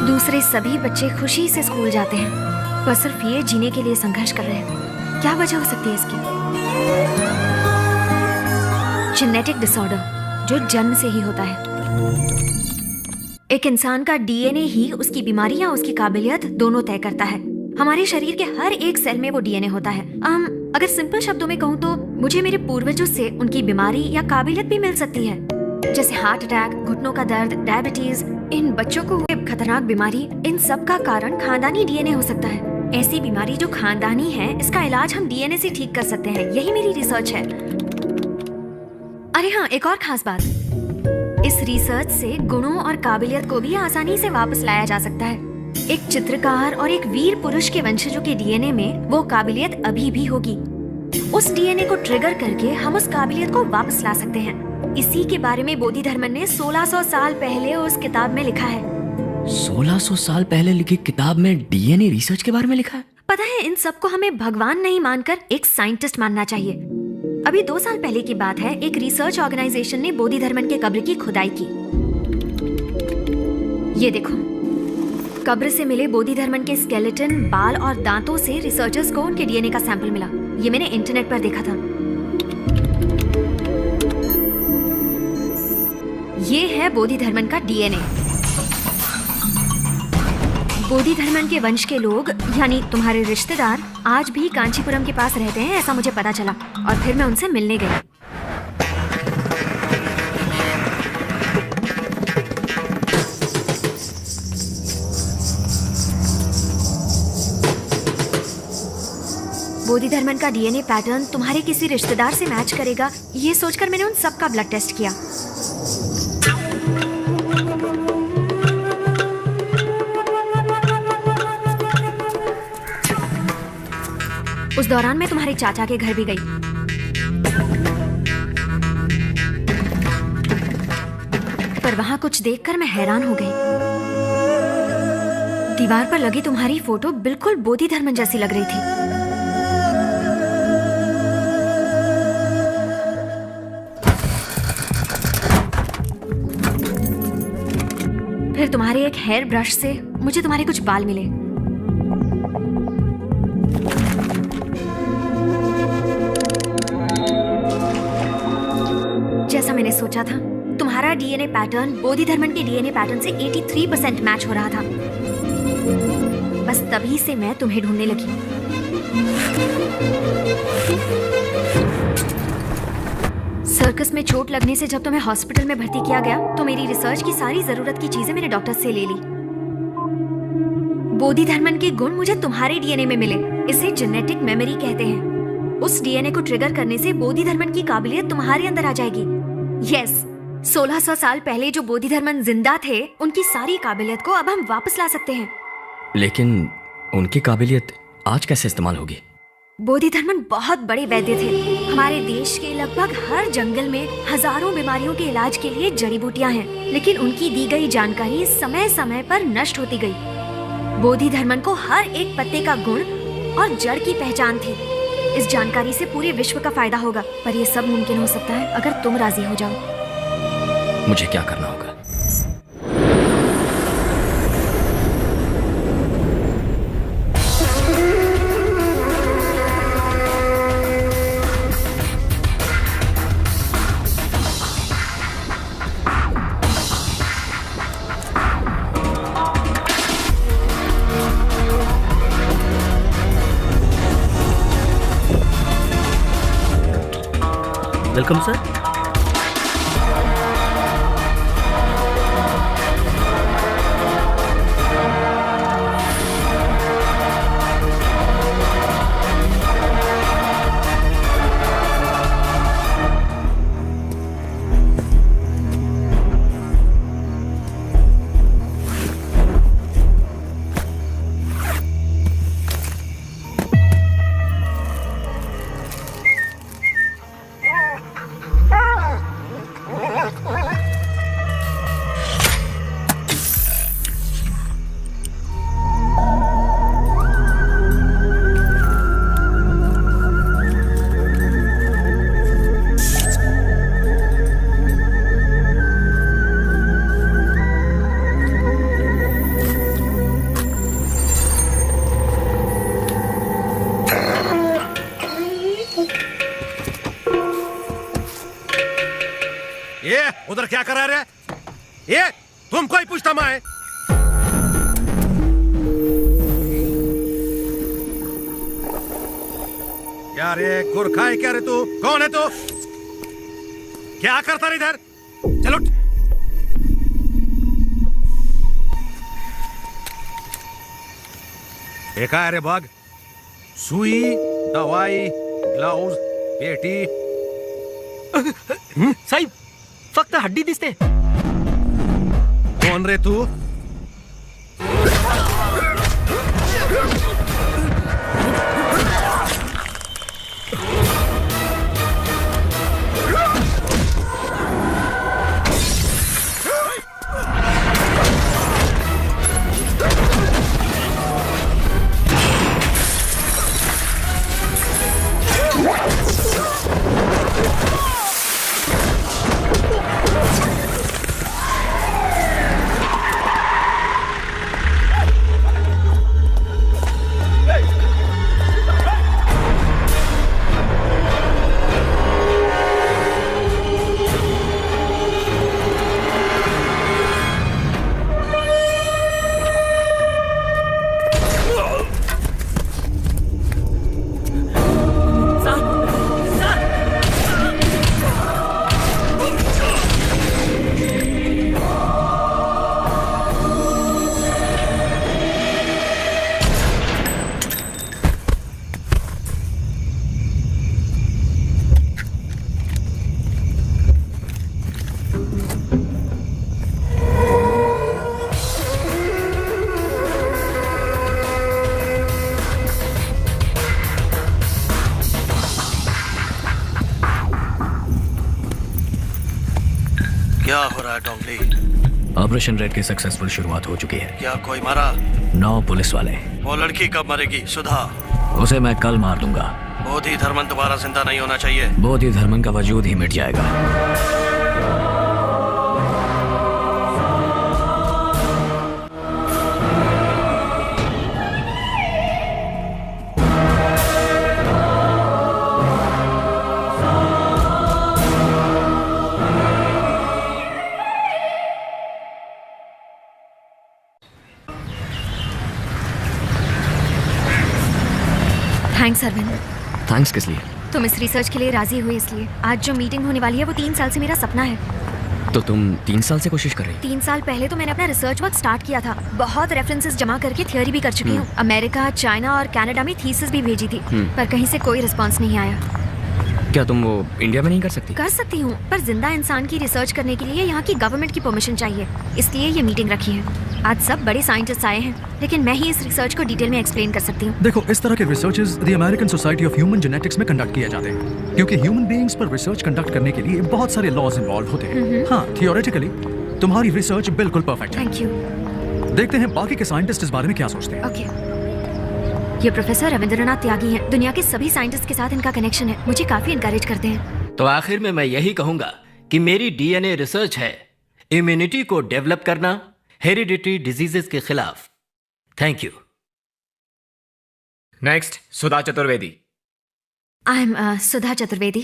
दूसरे सभी बच्चे खुशी से स्कूल जाते हैं, पर सिर्फ ये जीने के लिए संघर्ष कर रहे हैं। क्या वजह हो सकती है इसकी? जेनेटिक डिसऑर्डर, जो जन्म से ही होता है। एक इंसान का डीएनए ही उसकी बीमारी या उसकी काबिलियत दोनों तय करता है। हमारे शरीर के हर एक सेल में वो डीएनए होता है। अगर सिंपल शब्दों में कहूँ तो मुझे मेरे पूर्वजों से उनकी बीमारी या काबिलियत भी मिल सकती है, जैसे हार्ट अटैक, घुटनों का दर्द, डायबिटीज। इन बच्चों को हुए खतरनाक बीमारी, इन सब का कारण खानदानी डीएनए हो सकता है। ऐसी बीमारी जो खानदानी है, इसका इलाज हम डीएनए से ठीक कर सकते हैं। यही मेरी रिसर्च है। अरे हाँ, एक और खास बात, इस रिसर्च से गुणों और काबिलियत को भी आसानी से वापस लाया जा सकता है। एक चित्रकार और एक वीर पुरुष के वंशजों के डीएनए में वो काबिलियत अभी भी होगी। उस डीएनए को ट्रिगर करके हम उस काबिलियत को वापस ला सकते हैं। इसी के बारे में बोधि धर्मन ने 1600 साल पहले उस किताब में लिखा है। 1600 साल पहले लिखी किताब में डीएनए रिसर्च के बारे में लिखा है? पता है, इन सबको हमें भगवान नहीं मानकर एक साइंटिस्ट मानना चाहिए। अभी 2 साल पहले की बात है, एक रिसर्च ऑर्गेनाइजेशन ने बोधि धर्मन के कब्र की खुदाई की। ये देखो, कब्र से मिले बोधि धर्मन के स्केलेटन, बाल और दांतों से रिसर्चर्स को उनके डीएनए का सैंपल मिला। ये मैंने इंटरनेट पर देखा था। ये है बोधि धर्मन का डीएनए। बोधि धर्मन के वंश के लोग, यानी तुम्हारे रिश्तेदार, आज भी कांचीपुरम के पास रहते हैं, ऐसा मुझे पता चला। और फिर मैं उनसे मिलने गई। बोधि धर्मन का डीएनए पैटर्न तुम्हारे किसी रिश्तेदार से मैच करेगा, ये सोचकर मैंने उन सब का ब्लड टेस्ट किया। उस दौरान मैं तुम्हारे चाचा के घर भी गई। पर वहां कुछ देखकर मैं हैरान हो गई। दीवार पर लगी तुम्हारी फोटो बिल्कुल बोधि धर्मन जैसी लग रही थी। फिर तुम्हारे एक हेयर ब्रश से मुझे तुम्हारे कुछ बाल मिले। जैसा मैंने सोचा था, तुम्हारा डीएनए पैटर्न बोधि धर्मन के डीएनए पैटर्न से 83% मैच हो रहा था। बस तभी से मैं तुम्हें ढूंढने लगी। सर्कस में चोट लगने से जब तुम्हें हॉस्पिटल में भर्ती किया गया तो मेरी रिसर्च की सारी जरूरत की चीजें मैंने डॉक्टर से ले ली। बोधि धर्मन के गुण मुझे तुम्हारे डीएनए में मिले, इसे जेनेटिक मेमोरी कहते हैं। उस डीएनए को ट्रिगर करने से बोधि धर्मन की काबिलियत तुम्हारे अंदर आ जाएगी। यस, 1600 साल पहले जो बोधि धर्मन जिंदा थे उनकी सारी काबिलियत को अब हम वापस ला सकते हैं। लेकिन उनकी काबिलियत आज कैसे इस्तेमाल होगी? बोधि धर्मन बहुत बड़े वैद्य थे। हमारे देश के लगभग हर जंगल में हजारों बीमारियों के इलाज के लिए जड़ी बूटियां हैं, लेकिन उनकी दी गई जानकारी समय समय पर नष्ट होती गई। बोधि धर्मन को हर एक पत्ते का गुण और जड़ की पहचान थी। इस जानकारी से पूरे विश्व का फायदा होगा, पर यह सब मुमकिन हो सकता है अगर तुम राजी हो जाओ। मुझे क्या करना होगा? Welcome sir. उधर क्या करा रहे? ये तुमको ही पूछता मैं। यार ये गुरखा है क्या रे तू? कौन है तू? क्या करता रे इधर? चलो देखा है रे बाग? सुई, दवाई, ग्लाउज, पेटी। साहिब फक्त हड्डी दिसते। कौन रे तू? क्या हो रहा है डोंगली? ऑपरेशन रेड की सक्सेसफुल शुरुआत हो चुकी है। क्या कोई मारा? 9 पुलिस वाले। वो लड़की कब मरेगी? सुधा? उसे मैं कल मार दूंगा। बोधि धर्मन दोबारा जिंदा नहीं होना चाहिए। बोधि धर्मन का वजूद ही मिट जाएगा। थैंक्स अरविंद। थैंक्स किस लिए? तुम इस रिसर्च के लिए राजी हुई इसलिए आज जो मीटिंग होने वाली है वो 3 साल से मेरा सपना है। तो तुम 3 साल से कोशिश कर रही? 3 साल पहले तो मैंने अपना रिसर्च वर्क स्टार्ट किया था। बहुत रेफरेंसेस जमा करके थियोरी भी कर चुकी हूँ। अमेरिका, चाइना और कनाडा में थीसिस भी भेजी थी, पर कहीं से कोई रिस्पांस नहीं आया। क्या तुम वो इंडिया में नहीं कर सकती? कर सकती हूँ, पर जिंदा इंसान की रिसर्च करने के लिए यहाँ की गवर्नमेंट की परमिशन चाहिए, इसलिए ये मीटिंग रखी है। आज सब बड़े साइंटिस्ट आए हैं, लेकिन मैं ही इस रिसर्च को डिटेल में एक्सप्लेन कर सकती हूँ। देखो, इस तरह के researches the American society of human genetics में कंडक्ट किए जाते हैं, क्योंकि ह्यूमन बीइंग्स पर रिसर्च कंडक्ट करने के लिए बहुत सारे लॉज इन्वॉल्व होते हैं। हाँ, थियोरेटिकली तुम्हारी रिसर्च बिल्कुल परफेक्ट है। Thank you. देखते हैं बाकी के साइंटिस्ट इस बारे में क्या सोचते हैं। ओके। ये प्रोफेसर रविंद्रनाथ त्यागी हैं। दुनिया के सभी साइंटिस्ट के साथ इनका कनेक्शन है, मुझे काफी इनकरेज करते हैं। तो आखिर में मैं यही कहूंगा कि मेरी डीएनए रिसर्च है इम्यूनिटी को डेवलप करना हेरिडिटरी डिजीजेस के खिलाफ। Thank you. Next, Sudha Chaturvedi. I am Sudha Chaturvedi.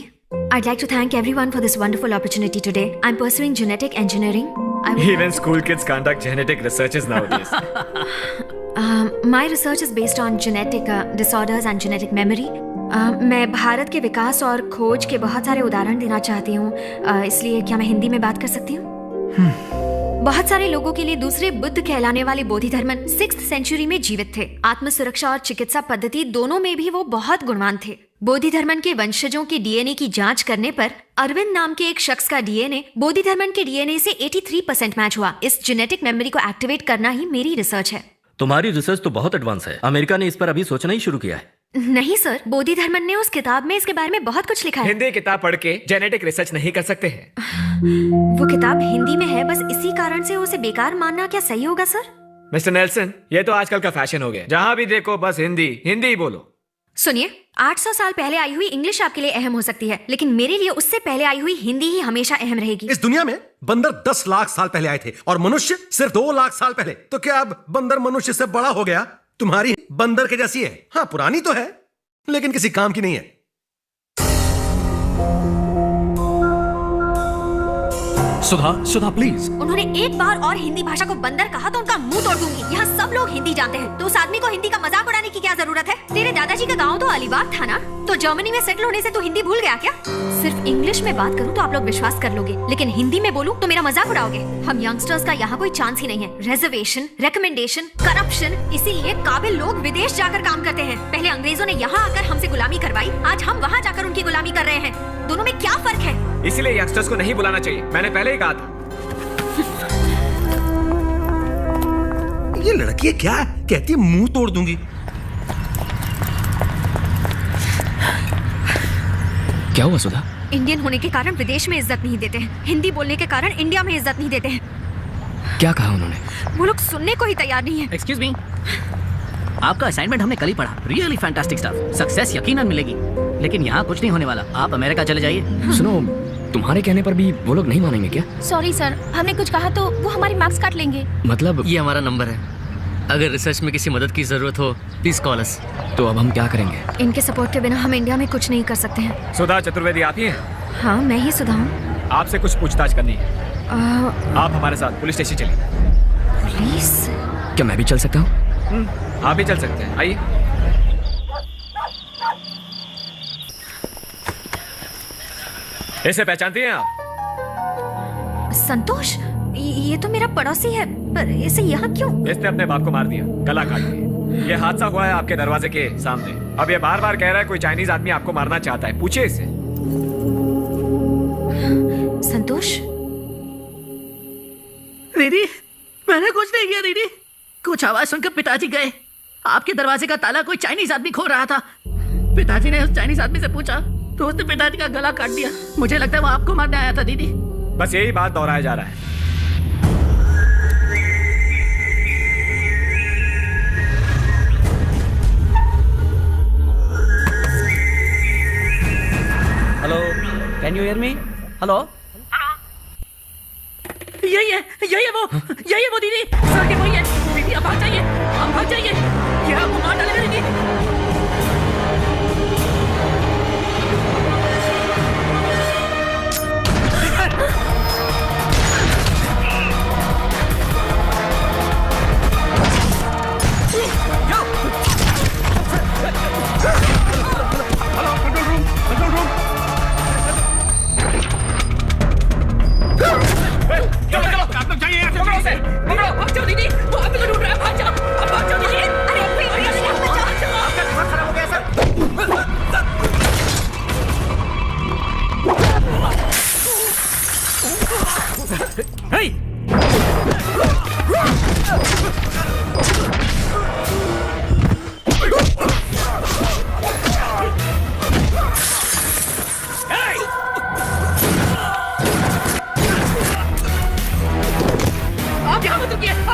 I'd like to thank everyone for this wonderful opportunity today. I'm pursuing genetic engineering. Even school kids conduct genetic researches nowadays. My research is based on genetic disorders and genetic memory. मैं भारत के विकास और खोज के बहुत सारे उदाहरण देना चाहती हूँ, इसलिए क्या मैं हिंदी में बात कर सकती हूँ? बहुत सारे लोगों के लिए दूसरे बुद्ध कहलाने वाले बोधिधर्मन 6th सेंचुरी में जीवित थे। आत्म सुरक्षा और चिकित्सा पद्धति दोनों में भी वो बहुत गुणवान थे। बोधिधर्मन के वंशजों के डीएनए की जांच करने पर अरविंद नाम के एक शख्स का डीएनए बोधिधर्मन के डीएनए से 83% मैच हुआ। इस जेनेटिक मेमोरी को एक्टिवेट करना ही मेरी रिसर्च है। तुम्हारी रिसर्च तो बहुत एडवांस है। अमेरिका ने इस पर अभी सोचना ही शुरू किया है। नहीं सर, बोधिधर्मन ने उस किताब में इसके बारे में बहुत कुछ लिखा है। हिंदी किताब पढ़ के जेनेटिक रिसर्च नहीं कर सकते हैं। वो किताब हिंदी में है, बस इसी कारण से उसे बेकार मानना क्या सही होगा सर? मिस्टर नेल्सन, ये तो आजकल का फैशन हो गया। जहाँ भी देखो बस हिंदी हिंदी ही बोलो। सुनिए, 800 साल पहले आई हुई इंग्लिश आपके लिए अहम हो सकती है, लेकिन मेरे लिए उससे पहले आई हुई हिंदी ही हमेशा अहम रहेगी। इस दुनिया में बंदर 10 लाख साल पहले आए थे और मनुष्य सिर्फ 2 लाख साल पहले। तो क्या अब बंदर मनुष्य से बड़ा हो गया? तुम्हारी बंदर के जैसी है। हाँ, पुरानी तो है, लेकिन किसी काम की नहीं है। सुधा प्लीज। उन्होंने एक बार और हिंदी भाषा को बंदर कहा तो उनका मुंह तोड़ दूंगी। यहाँ सब लोग हिंदी जानते हैं, तो उस आदमी को हिंदी का मजाक उड़ाने की क्या जरूरत है? तेरे दादाजी का गांव तो अलीबाग था ना, तो जर्मनी में सेटल होने से तू हिंदी भूल गया क्या? सिर्फ इंग्लिश में बात करूँ तो आप लोग विश्वास कर लोगे, लेकिन हिंदी में बोलूँ तो मेरा मजाक उड़ाओगे। हम यंगस्टर्स का यहाँ कोई चांस ही नहीं है। रिजर्वेशन, रिकमेंडेशन, करप्शन, इसीलिए काबिल लोग विदेश जाकर काम करते हैं। पहले अंग्रेजों ने यहाँ आकर हमसे गुलामी करवाई, आज हम वहाँ जाकर उनकी गुलामी कर रहे हैं। दोनों में क्या फर्क है? इसलिए यंगस्टर्स को नहीं बुलाना चाहिए, मैंने पहले ही कहा था। ये लड़की क्या कहती है? मुंह तोड़ दूंगी। क्या हुआ सुधा? इंडियन होने के कारण विदेश में इज्जत नहीं देते हैं, हिंदी बोलने के कारण इंडिया में इज्जत नहीं देते हैं। क्या कहा उन्होंने? वो लोग सुनने को ही तैयार नहीं है। एक्सक्यूज मी, आपका असाइनमेंट हमने कल ही पढ़ा। Really fantastic stuff. सक्सेस यकीनन मिलेगी, लेकिन यहाँ कुछ नहीं होने वाला। आप अमेरिका चले जाइए। सुनो, तुम्हारे कहने पर भी वो लोग नहीं मानेंगे क्या? सॉरी सर, हमने कुछ कहा तो वो हमारे मार्क्स काट लेंगे। मतलब ये हमारा नंबर है, अगर रिसर्च में किसी मदद की जरूरत हो प्लीज कॉल अस। तो अब हम क्या करेंगे? इनके सपोर्ट के बिना हम इंडिया में कुछ नहीं कर सकते हैं। सुधा चतुर्वेदी आप ही हैं? हाँ, मैं ही सुधा हूँ। आपसे कुछ पूछताछ करनी है। आप हमारे साथ पुलिस स्टेशन चलिए। पुलिस? क्या मैं भी चल सकता हूँ? आप भी चल सकते हैं, आइए। इसे पहचानती हैं आप? संतोष, ये तो मेरा पड़ोसी है, पर इसे यहाँ क्यों? इसने अपने बाप को मार दिया, गला काट दिया। ये हादसा हुआ है आपके दरवाजे के सामने। अब ये बार बार कह रहा है कोई चाइनीज आदमी आपको मारना चाहता है, पूछिए इसे। संतोष? दीदी, मैंने कुछ नहीं किया दीदी। कुछ आवाज सुनकर पिताजी गए। आपके दरवाजे का ताला कोई चाइनीज आदमी खोल रहा था। पिताजी ने उस चाइनीज आदमी से पूछा तो उसने पिताजी का गला काट दिया। मुझे लगता है वो आपको मारने आया था दीदी। बस यही बात दोहराया जा रहा है। Hello, can you hear me? Hello, यही है वो दीदी। सर के वही है दीदी। आप भाग जाइए, आप भाग जाइए, ये आपको मार डालेगा दीदी।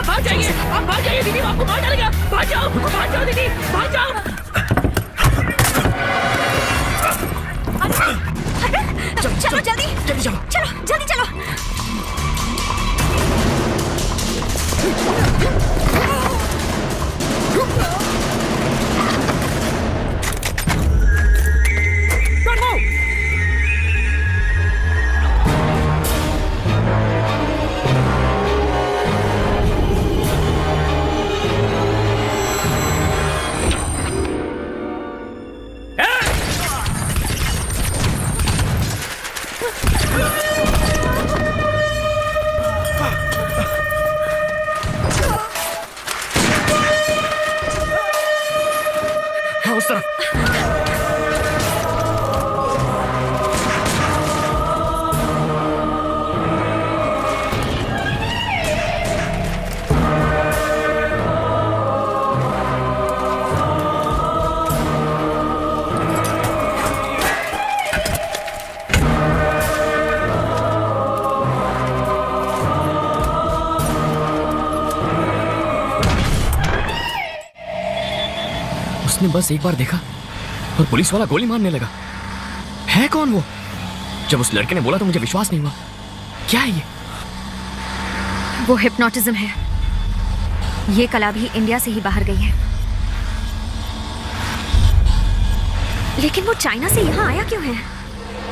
भाग जाइए, आप भाग जाइए दीदी, आपको मार डालेगा। भाग जाओ दीदी, भाग जाओ। चलो जल्दी चलो चलो जल्दी चलो। उस तरफ। उसने बस एक बार देखा और पुलिस वाला गोली मारने लगा। है कौन वो? जब उस लड़के ने बोला तो मुझे विश्वास नहीं हुआ। क्या है ये? वो हिप्नोटिज्म है। ये कला भी इंडिया से ही बाहर गई है। लेकिन वो चाइना से यहाँ आया क्यों है?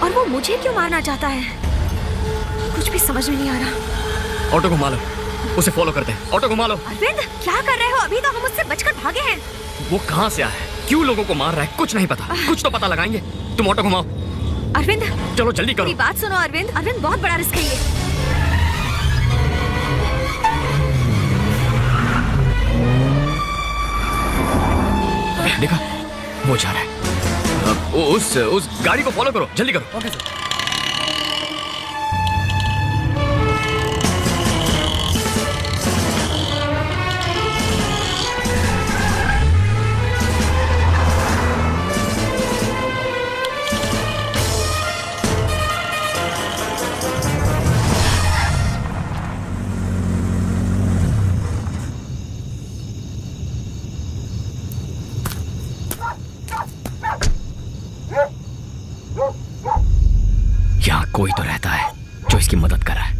और वो मुझे क्यों मारना चाहता है? कुछ भी समझ में नहीं आ रहा। ऑटो घुमा लो, उसे फॉलो करते हैं। ऑटो घुमा लो। अरविंद क्या कर रहे हो? अभी तो हम उससे बचकर भागे हैं। वो कहाँ से आया है, क्यों लोगों को मार रहा है, कुछ नहीं पता। कुछ तो पता लगाएंगे। तुम ऑटो घुमाओ। अरविंद चलो जल्दी करो। मेरी बात सुनो अरविंद। अरविंद बहुत बड़ा रिस्क है ये। देखा, वो जा रहा है। उस गाड़ी को फॉलो करो, जल्दी करो। Okay sir. यहाँ कोई तो रहता है जो इसकी मदद कर रहा है।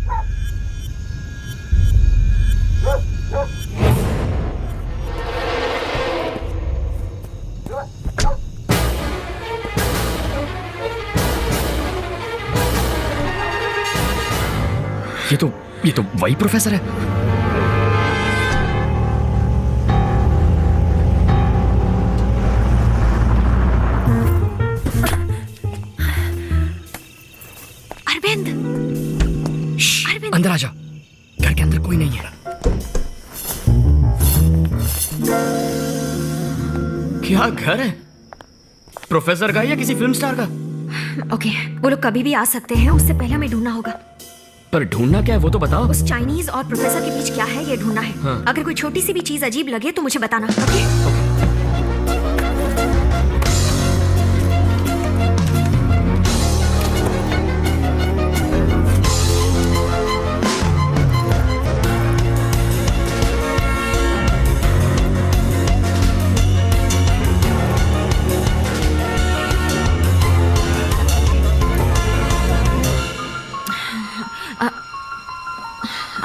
ये तो वही प्रोफेसर है। अंदर आ जा, घर के अंदर कोई नहीं है। क्या घर है? प्रोफेसर का या किसी फिल्म स्टार का? ओके, वो लोग कभी भी आ सकते हैं। उससे पहले हमें ढूंढना होगा। पर ढूंढना क्या है वो तो बताओ। उस चाइनीज और प्रोफेसर के बीच क्या है ये ढूंढना है। हाँ। अगर कोई छोटी सी भी चीज अजीब लगे तो मुझे बताना। ओके?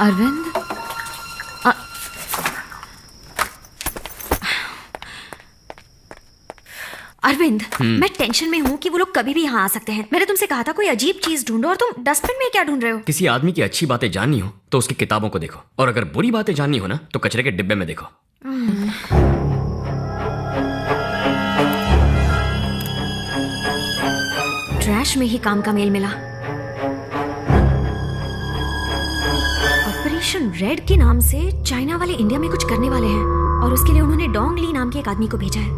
अरविंद, अरविंद, मैं टेंशन में हूँ कि वो लोग कभी भी यहाँ आ सकते हैं। मैंने तुमसे कहा था कोई अजीब चीज ढूंढो और तुम डस्टबिन में क्या ढूंढ रहे हो? किसी आदमी की अच्छी बातें जाननी हो तो उसकी किताबों को देखो, और अगर बुरी बातें जाननी हो ना तो कचरे के डिब्बे में देखो। ट्रैश में ही काम का मेल मिला। ऑपरेशन रेड के नाम से चाइना वाले इंडिया में कुछ करने वाले हैं और उसके लिए उन्होंने डोंग ली नाम के एक आदमी को भेजा है।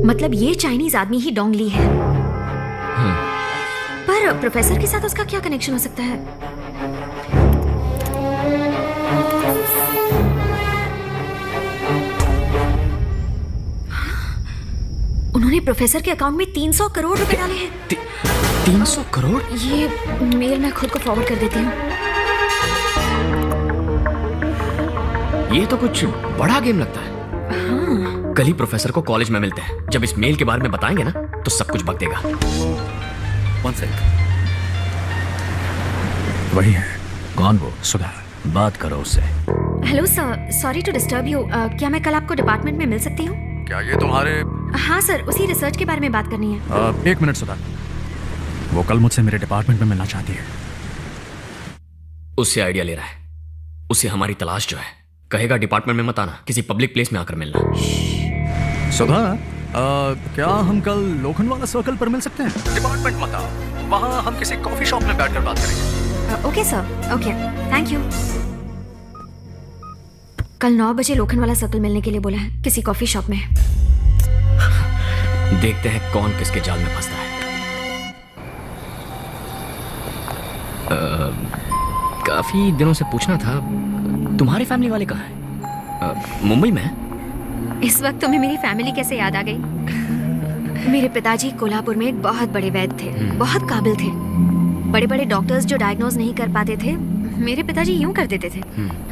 मतलब ये चाइनीज आदमी ही डोंग ली है। पर प्रोफेसर के साथ उसका क्या कनेक्शन हो सकता है? उन्होंने प्रोफेसर के अकाउंट में 300 करोड़ रुपए डाले हैं। 300 करोड़? ये मेल मैं खुद को फॉरवर्ड कर देती हूँ। ये तो कुछ बड़ा गेम लगता है। हाँ। कल ही प्रोफेसर को कॉलेज में मिलते हैं। जब इस मेल के बारे में बताएंगे ना तो सब कुछ बक देगा। One sec. वही है। कौन वो? सुधा। बात करो उससे। Hello sir, sorry to disturb you. क्या मैं कल आपको डिपार्टमेंट में मिल सकती हूँ? क्या ये तुम्हारे? हाँ सर, उसी रिसर्च के बारे में बात करनी है। एक मिनट सुधा, वो कल मुझसे मेरे डिपार्टमेंट में मिलना चाहती है। उससे आइडिया ले रहा है। उसे हमारी तलाश जो है, कहेगा डिपार्टमेंट में मत आना, किसी पब्लिक प्लेस में आकर मिलना। सुधा, क्या हम कल लोखंडवाला सर्कल पर मिल सकते हैं? डिपार्टमेंट मत आओ, वहाँ हम किसी कॉफी शॉप में बैठकर बात करेंगे। Okay sir, okay, thank you. कल 9 बजे लोखंडवाला सर्कल मिलने के लिए बोला है, किसी कॉफी शॉप में। देखते हैं कौन किसके जाल में फंसता है। काफी दिनों से पूछना था, तुम्हारे फैमिली वाले कहाँ हैं? मुंबई में? इस वक्त तुम्हें मेरी फैमिली कैसे याद आ गई? मेरे पिताजी कोल्हापुर में एक बहुत बड़े वैद्य थे, बहुत काबिल थे। बड़े बड़े डॉक्टर्स जो डायग्नोज नहीं कर पाते थे, मेरे पिताजी यूं कर देते थे।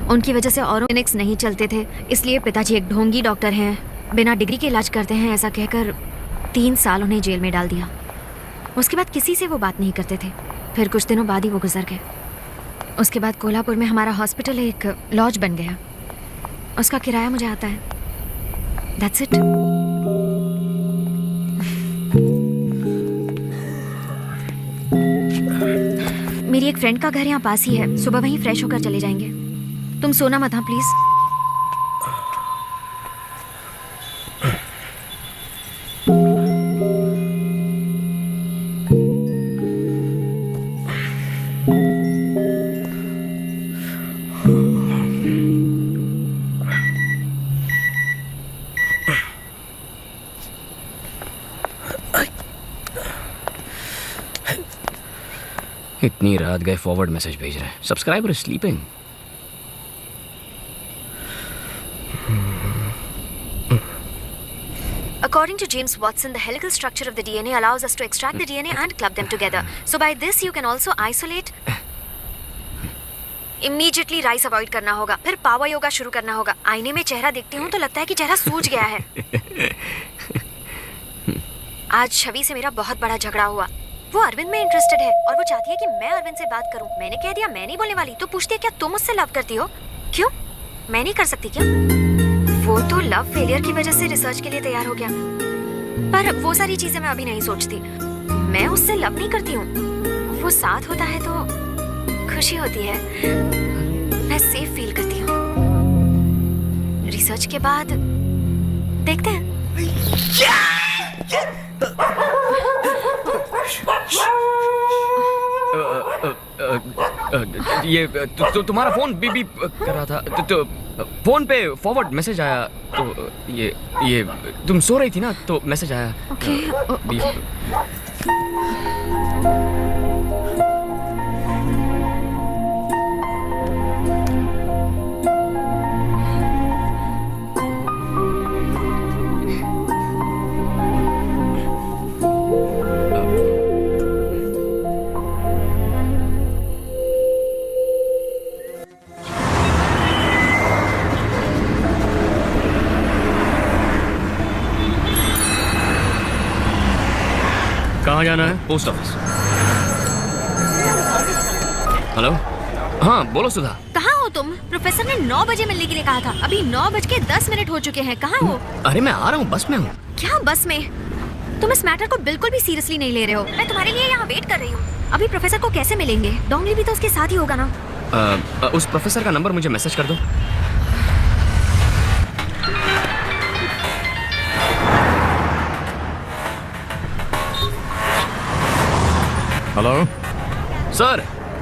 उनकी वजह से और क्लिनिक्स नहीं चलते थे, इसलिए पिताजी एक ढोंगी डॉक्टर हैं, बिना डिग्री के इलाज करते हैं, ऐसा कहकर 3 साल उन्हें जेल में डाल दिया। उसके बाद किसी से वो बात नहीं करते थे। फिर कुछ दिनों बाद ही वो गुजर गए। उसके बाद कोल्हापुर में हमारा हॉस्पिटल एक लॉज बन गया। उसका किराया मुझे आता है। That's it. मेरी एक फ्रेंड का घर यहाँ पास ही है, सुबह वहीं फ्रेश होकर चले जाएंगे। तुम सोना मत, हाँ प्लीज। इतनी रात गए फॉरवर्ड मैसेज भेज रहे हैं। Subscriber is sleeping. According to James Watson, the helical structure of the DNA allows us to extract the DNA and club them together. So by this you can also isolate. Immediately rice avoid करना होगा, फिर पावर योगा शुरू करना होगा। आईने में चेहरा देखती हूँ तो लगता है कि चेहरा सूज गया है। आज छवि से मेरा बहुत बड़ा झगड़ा हुआ। वो अरविंद में इंटरेस्टेड है और वो चाहती है कि मैं अरविंद से बात करूं। मैंने कह दिया मैं नहीं बोलने वाली। तो पूछती है क्या तुम मुझसे लव करती हो? क्यों, मैं नहीं कर सकती क्या? वो तो लव फेलियर की वजह से रिसर्च के लिए तैयार हो गया। पर वो सारी चीजें मैं अभी नहीं सोचती। मैं उससे लव नहीं करती हूँ। वो साथ होता है तो खुशी होती है, मैं सेफ फील करती हूँ। रिसर्च के बाद देखते हैं। ये तुम्हारा फोन बीप बीप कर रहा था। तो फोन पे फॉरवर्ड मैसेज आया। तो ये तुम सो रही थी ना, तो मैसेज आया। बीप। कहाँ जाना है? Post office. हेलो, हाँ बोलो सुधा। कहाँ हो तुम? प्रोफेसर ने 9 बजे मिलने के लिए कहा था। अभी 9:10 हो चुके हैं। कहाँ हो? अरे मैं आ रहा हूँ, बस में हूँ। क्या बस में? तुम इस मैटर को बिल्कुल भी सीरियसली नहीं ले रहे हो। मैं तुम्हारे लिए यहाँ वेट कर रही हूँ। अभी प्रोफेसर को कैसे मिलेंगे? डोंगली भी तो उसके साथ ही होगा ना। उस प्रोफेसर का नंबर मुझे मैसेज कर दो। हेलो सर,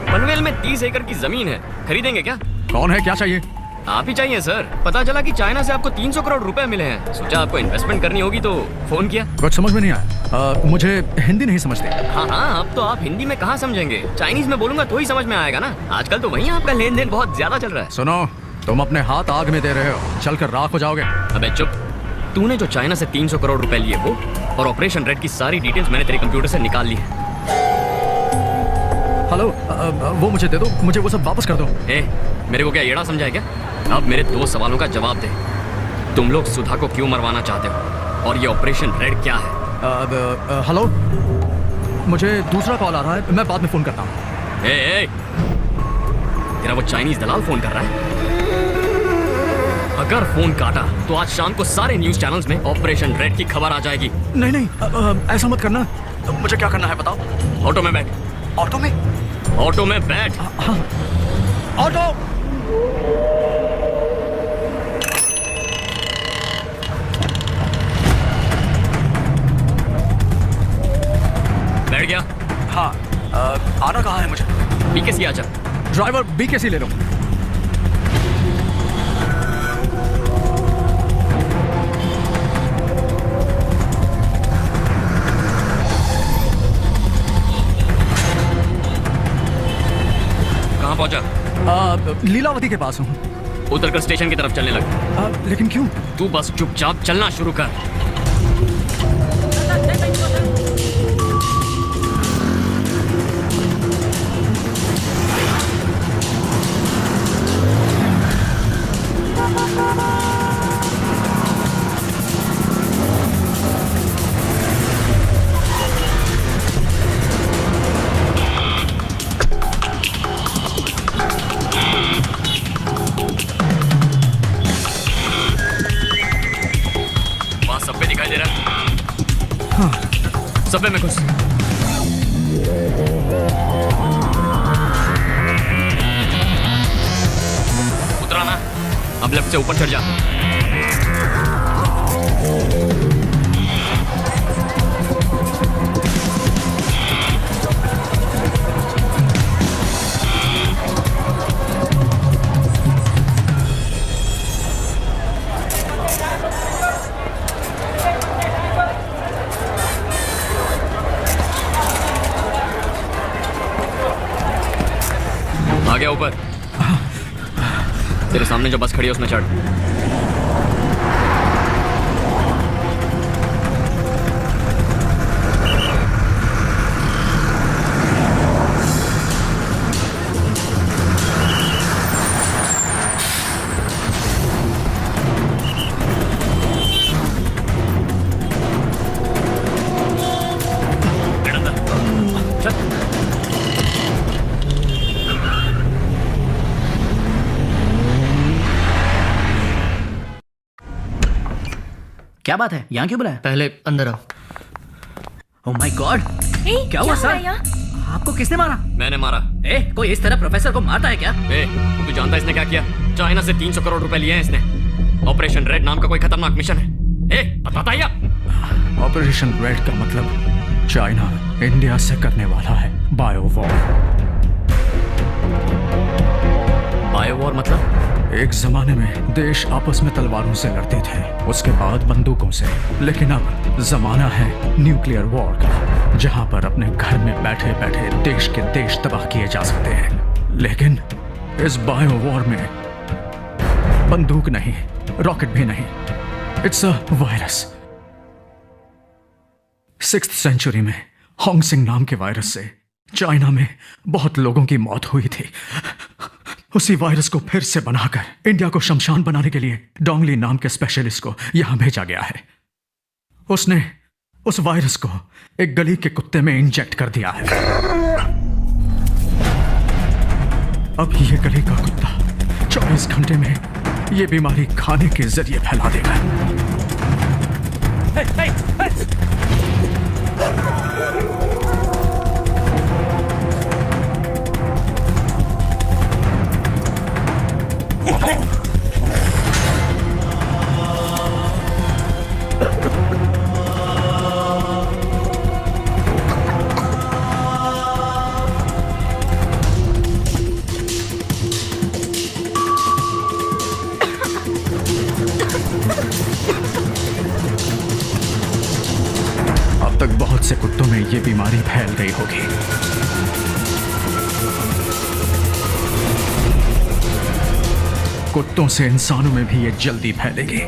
पनवेल में 30 एकड़ की जमीन है, खरीदेंगे क्या? कौन है, क्या चाहिए? आप ही चाहिए सर। पता चला कि चाइना से आपको 300 करोड़ रुपए मिले हैं। सोचा आपको इन्वेस्टमेंट करनी होगी तो फोन किया। कुछ समझ में नहीं आया। मुझे हिंदी नहीं समझते। हाँ, अब तो आप हिंदी में कहाँ समझेंगे? चाइनीज में बोलूंगा तो ही समझ में आएगा ना। आजकल तो वहीं आपका लेन देन बहुत ज्यादा चल रहा है। सुनो, तुम अपने हाथ आग में दे रहे हो, चलकर राख हो जाओगे। अबे चुप। तूने जो चाइना से 300 करोड़ रुपए लिए वो, और ऑपरेशन रेड की सारी डिटेल्स मैंने तेरे कंप्यूटर से निकाल ली है। हेलो वो मुझे दे दो, मुझे वो सब वापस कर दो। ए, मेरे को क्या एड़ा समझा है क्या? अब मेरे 2 सवालों का जवाब दे। तुम लोग सुधा को क्यों मरवाना चाहते हो और ये ऑपरेशन रेड क्या है? हेलो, मुझे दूसरा कॉल आ रहा है, मैं बाद में फोन करता हूँ। ए, तेरा वो चाइनीज दलाल फोन कर रहा है? अगर फोन काटा तो आज शाम को सारे न्यूज चैनल्स में ऑपरेशन रेड की खबर आ जाएगी। नहीं नहीं, ऐसा मत करना। मुझे क्या करना है बताओ। ऑटो में बैठ। ऑटो में? ऑटो में बैठ। हाँ, ऑटो। बैठ गया? हाँ, आना कहाँ है मुझे? बीकेसी आजा। ड्राइवर बीकेसी ले लो। कहाँ पहुंचा? लीलावती के पास हूँ। उतरकर स्टेशन की तरफ चलने लग। लेकिन क्यों? तू बस चुपचाप चलना शुरू कर। सब्वे में घुस। उतरा ना, अब लेफ्ट से ऊपर चढ़ जा। आ गया ऊपर। तेरे सामने जो बस खड़ी है उसमें चढ़। क्या बात है, यहाँ क्यों बुलाया? पहले अंदर आओ। ओह माय गॉड, क्या हुआ सर? आपको किसने मारा? मैंने मारा। कोई इस तरह प्रोफेसर को मारता है क्या? तू जानता है इसने क्या किया? चाइना से 300 करोड़ रुपए लिए हैं इसने। ऑपरेशन रेड नाम का कोई खतरनाक मिशन है। बताता या? ऑपरेशन रेड का मतलब चाइना इंडिया से करने वाला है बायो वॉर। बायो वॉर मतलब? एक जमाने में देश आपस में तलवारों से लड़ते थे, उसके बाद बंदूकों से। लेकिन अब जमाना है न्यूक्लियर वॉर का, जहां पर अपने घर में बैठे बैठे देश के देश तबाह किए जा सकते हैं। लेकिन इस बायो वॉर में बंदूक नहीं, रॉकेट भी नहीं, it's a virus. 6th century में होंगसिंग नाम के वायरस से चाइना में बहुत लोगों की मौत हुई थी। उसी वायरस को फिर से बनाकर इंडिया को शमशान बनाने के लिए डोंगली नाम के स्पेशलिस्ट को यहां भेजा गया है। उसने उस वायरस को एक गली के कुत्ते में इंजेक्ट कर दिया है। अब ये गली का कुत्ता 24 घंटे में ये बीमारी खाने के जरिए फैला देगा। अब तक बहुत से कुत्तों में ये बीमारी फैल गई होगी। कुत्तों से इंसानों में भी ये जल्दी फैलेगी।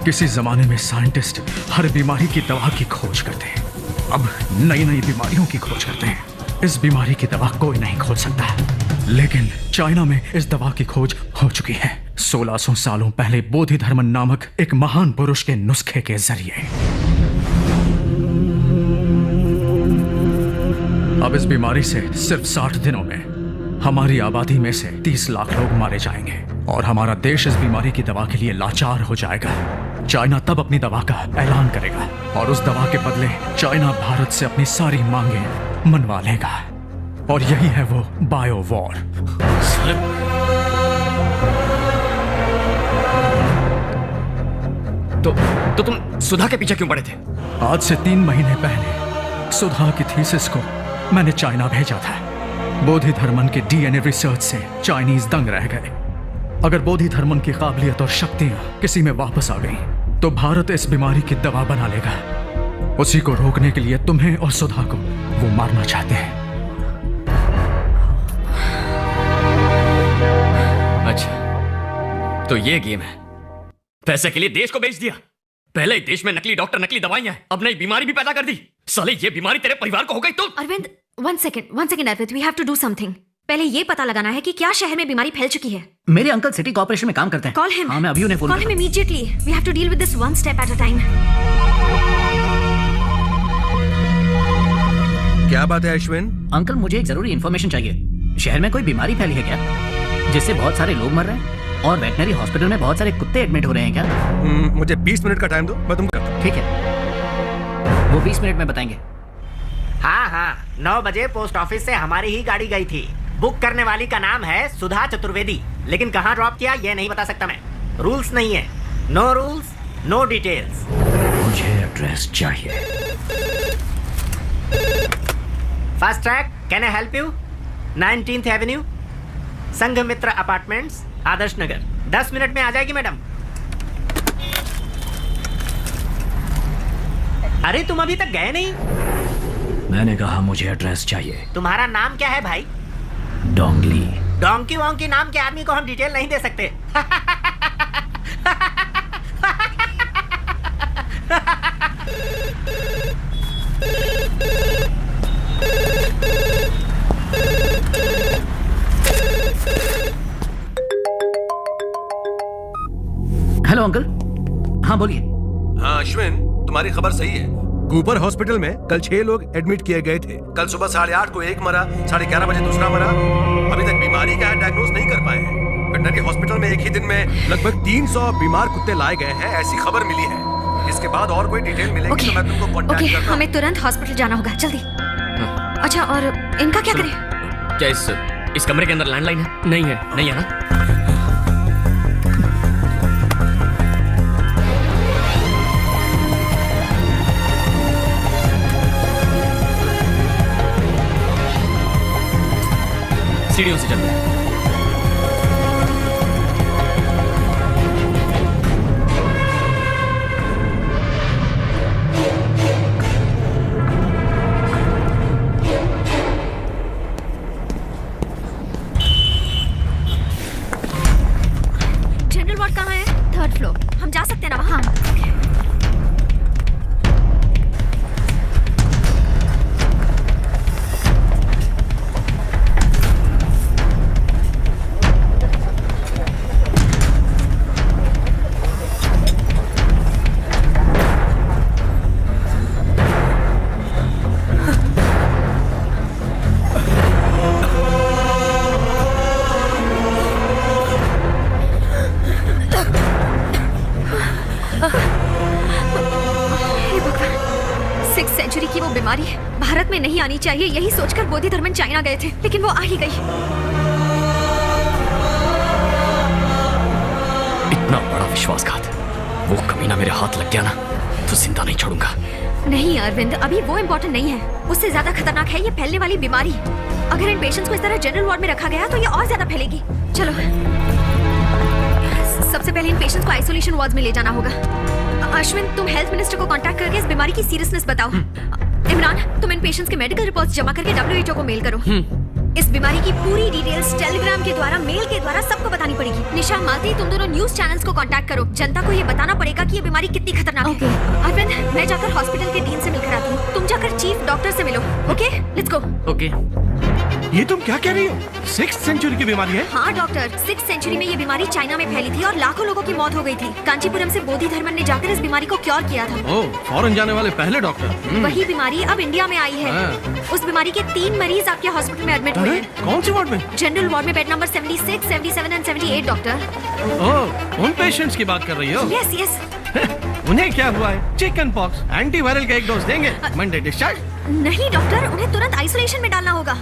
किसी जमाने में साइंटिस्ट हर बीमारी की दवा की खोज करते हैं, अब नई नई बीमारियों की खोज करते हैं। इस बीमारी की दवा कोई नहीं खोज सकता, लेकिन चाइना में इस दवा की खोज हो चुकी है 1600 सालों पहले बोधि धर्मन नामक एक महान पुरुष के नुस्खे के जरिए। अब इस बीमारी से सिर्फ 60 दिनों में हमारी आबादी में से 30 लाख लोग मारे जाएंगे और हमारा देश इस बीमारी की दवा के लिए लाचार हो जाएगा। चाइना तब अपनी दवा का ऐलान करेगा और उस दवा के बदले चाइना भारत से अपनी सारी मांगें मनवा लेगा, और यही है वो बायो वॉर। तो तुम सुधा के पीछे क्यों पड़े थे? आज से 3 महीने पहले सुधा की थीसिस को मैंने चाइना भेजा था। बोधि धर्मन के डीएनए रिसर्च से चाइनीज दंग रह गए। अगर बोधि धर्मन की काबिलियत और शक्तियां किसी में वापस आ गई तो भारत इस बीमारी की दवा बना लेगा। उसी को रोकने के लिए तुम्हें और सुधा को वो मारना चाहते हैं। अच्छा, तो ये गेम है। पैसे के लिए देश को बेच दिया। पहले ही देश में नकली डॉक्टर, नकली दवाइयां हैं, अब नई बीमारी भी पैदा कर दी। साले ये बीमारी तेरे परिवार को हो गई तो। Arvind, one second Arvind, we have to do something। पहले ये पता लगाना है कि क्या शहर में बीमारी फैल चुकी है। मेरे अंकल सिटी कॉर्पोरेशन में काम करते हैं। Call him। हाँ, मैं अभी उन्हें phone Call him immediately। We have to deal with this one step at a time। क्या बात है अश्विन? अंकल, मुझे एक जरूरी इन्फॉर्मेशन चाहिए। शहर में कोई बीमारी फैली है क्या, जिससे बहुत सारे लोग मर रहे हैं और वेटनरी हॉस्पिटल में बहुत सारे कुत्ते एडमिट हो रहे हैं क्या? मुझे 20 मिनट का टाइम दो, मैं तुमको करता हूं। ठीक है, वो 20 मिनट में बताएंगे। हाँ, 9 बजे पोस्ट ऑफिस से हमारी ही गाड़ी गई थी। बुक करने वाली का नाम है सुधा चतुर्वेदी, लेकिन कहाँ ड्रॉप किया ये नहीं बता सकता मैं। रूल्स नहीं है, नो रूल्स नो डिटेल्स। मुझे एड्रेस चाहिए। Fast track, can I help you? 19th Avenue, Sanghamitra apartments, Adarsh Nagar. 10 minute में आ जाएगी मैडम। अरे तुम अभी तक गए नहीं? मैंने कहा मुझे एड्रेस चाहिए। तुम्हारा नाम क्या है भाई? डोंगली। डोंकी वोंकी नाम के आदमी को हम डिटेल नहीं दे सकते। Hello uncle. हाँ बोलिए। हाँ अश्विन, तुम्हारी खबर सही है। कूपर हॉस्पिटल में कल 6 लोग एडमिट किए गए थे। कल सुबह 8:30 को एक मरा, 11:30 बजे दूसरा मरा। अभी तक बीमारी का डायग्नोज नहीं कर पाए हैं। वेटनरी हॉस्पिटल में एक ही दिन में लगभग 300 बीमार कुत्ते लाए गए हैं, ऐसी खबर मिली है। इसके बाद और कोई डिटेल मिलेगी तो मैं तुमको कॉन्टैक्ट करता हूं। हमें तुरंत हॉस्पिटल जाना होगा, जल्दी। अच्छा, और इनका क्या करें? क्या इस कमरे के अंदर लैंडलाइन है? नहीं है ना? सीढ़ियों से चलते हैं। जनरल वार्ड कहाँ है? 3rd floor. हम जा सकते हैं ना वहाँ? सेंचुरी की वो बीमारी भारत में नहीं आनी चाहिए, यही सोचकर बोधि धर्मन चाइना गए थे, लेकिन वो आ ही गई। इतना बड़ा विश्वासघात, वो कमीना मेरे हाथ लग गया ना तो जिंदा नहीं छोड़ूंगा। नहीं अरविंद, अभी वो इम्पोर्टेंट नहीं है, उससे ज्यादा खतरनाक है ये फैलने वाली बीमारी। अगर इन पेशेंट्स को इस तरह जनरल वार्ड में रखा गया तो ये और ज्यादा फैलेगी। चलो, सबसे पहले इन पेशेंट्स को आइसोलेशन वार्ड में ले जाना होगा। अश्विन, तुम हेल्थ मिनिस्टर को कांटेक्ट करके इस बीमारी की सीरियसनेस बताओ। इमरान, तुम इन पेशेंट्स के मेडिकल रिपोर्ट्स जमा करके WHO को मेल करो। इस बीमारी की पूरी डिटेल्स टेलीग्राम के द्वारा, मेल के द्वारा सबको बतानी पड़ेगी। निशा, मालती, तुम दोनों न्यूज चैनल्स को कांटेक्ट करो। जनता को ये बताना पड़ेगा कि ये बीमारी कितनी खतरनाक है। अरविंद, मैं जाकर हॉस्पिटल के डीन से मिलकर आती हूँ। तुम जाकर चीफ डॉक्टर से मिलो। Okay, let's go. ओके। ये तुम क्या कह रही हो? 6th सेंचुरी की बीमारी है? हाँ डॉक्टर, 6th सेंचुरी में ये बीमारी चाइना में फैली थी और लाखों लोगों की मौत हो गई थी। कांचीपुरम से बोधि धर्मन ने जाकर इस बीमारी को क्योर किया था। ओह, फॉरेन जाने वाले पहले डॉक्टर। वही बीमारी अब इंडिया में आई है। उस बीमारी के 3 मरीज आपके हॉस्पिटल में एडमिट हुए हैं। कौन से वार्ड में? जनरल वार्ड में बेड नंबर 76, 77 एंड 78 डॉक्टर। ओह, उन पेशेंट्स की बात कर रही हो? Yes yes. उन्हें क्या हुआ है? Chicken pox. एंटीवायरल का 1 डोज देंगे, मंडे डिस्चार्ज। नहीं डॉक्टर, उन्हें तुरंत आइसोलेशन में डालना होगा।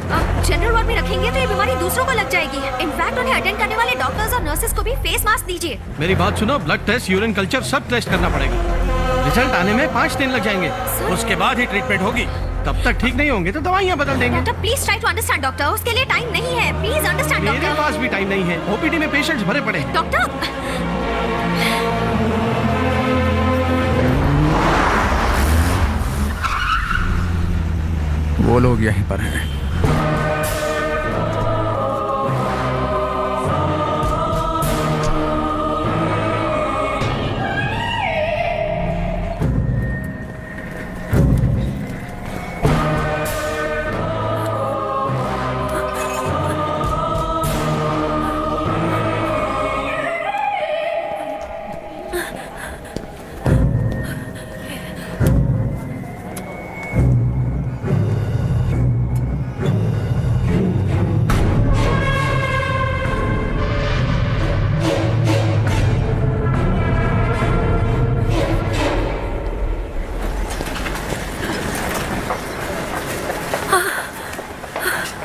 जनरल वार्ड में रखेंगे तो ये बीमारी दूसरों को लग जाएगी। इनफैक्ट उन्हें अटेंड करने वाले डॉक्टर्स और नर्सेस को भी फेस मास्क दीजिए। मेरी बात सुनो, ब्लड टेस्ट, यूरिन कल्चर सब टेस्ट करना पड़ेगा। रिजल्ट आने में 5 दिन लग जाएंगे। उसके बाद ही ट्रीटमेंट होगी। तब तक ठीक नहीं होंगे तो दवाइयाँ बदल देंगे। Doctor please try to understand doctor, उसके लिए टाइम नहीं है। Please understand doctor. मेरे पास भी टाइम नहीं है। ओपीडी में पेशेंट्स भरे पड़े हैं। डॉक्टर, वो लोग यहीं पर हैं।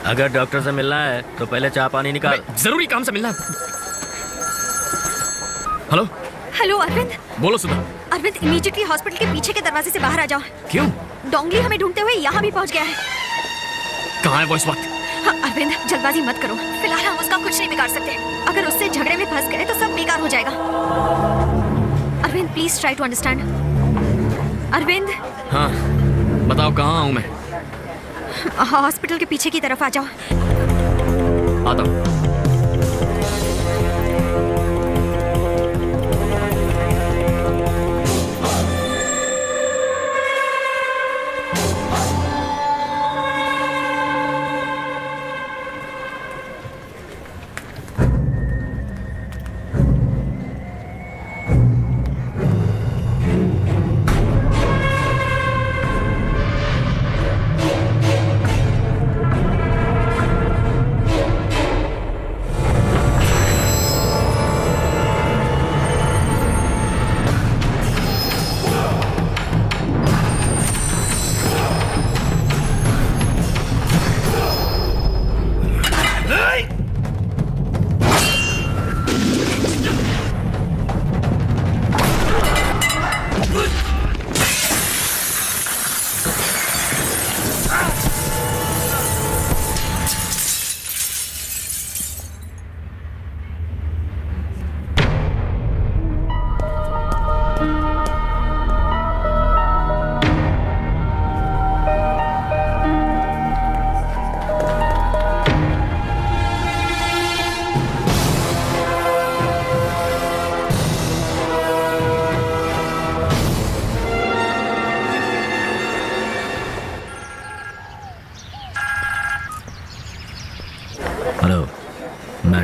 अगर डॉक्टर से मिलना है तो पहले चाय पानी निकाल। जरूरी काम से मिलना है। Hello hello Arvind. बोलो सुधा। अरविंद, इमीडिएटली हॉस्पिटल के पीछे के दरवाजे से बाहर आ जाओ। क्यों? डोंगली हमें ढूंढते हुए यहाँ भी पहुँच गया है। कहाँ है वो इस वक्त? हाँ, अरविंद जल्दबाजी मत करो। फिलहाल हम उसका कुछ नहीं बिगाड़ सकते। अगर उससे झगड़े में फंस गए तो सब बेकार हो जाएगा। Arvind please try to understand. Arvind. हाँ बताओ, कहाँ हूँ मैं? हॉस्पिटल के पीछे की तरफ आ जाओ। आता हूँ।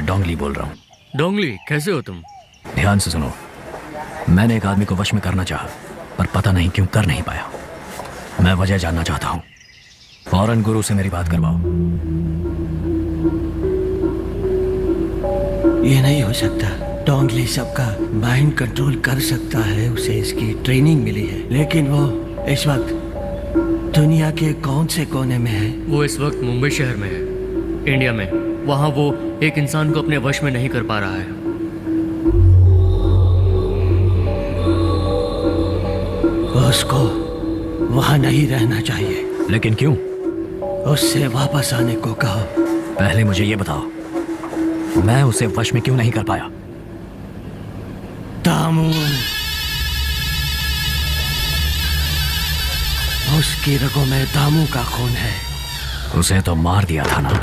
डोंगली बोल रहा हूँ। डोंगली, कैसे हो तुम? ध्यान से सुनो, मैंने एक आदमी को वश में करना चाहा, पर पता नहीं क्यों कर नहीं पाया। मैं वजह जानना चाहता हूँ। फौरन गुरु से मेरी बात करवाओ। ये नहीं हो सकता। डोंगली सबका माइंड कंट्रोल कर सकता है, उसे इसकी ट्रेनिंग मिली है, लेकिन वो इस वक्त दुनिया के कौन से कोने में है? वो इस वक्त मुंबई शहर में है, इंडिया में। वहाँ वो एक इंसान को अपने वश में नहीं कर पा रहा है। उसको वहाँ नहीं रहना चाहिए। लेकिन क्यों? उससे वापस आने को कहो। पहले मुझे ये बताओ, मैं उसे वश में क्यों नहीं कर पाया? दामू, उसकी रगों में दामू का खून है। उसे तो मार दिया था ना।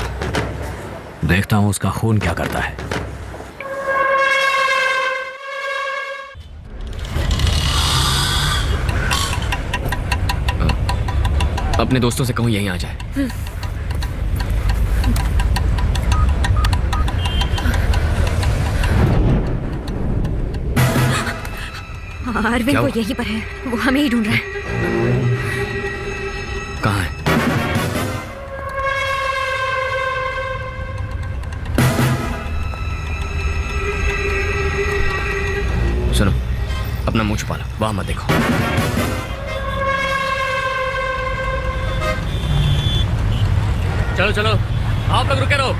देखता हूं उसका खून क्या करता है। अपने दोस्तों से कहूं यहीं आ जाए। अरविंद वो यहीं पर है, वो हमें ही ढूंढ रहा है। कहाँ है? सुनो, अपना मुंह छुपा लो, वहां मत देखो। चलो चलो, आप लोग रुके रहो।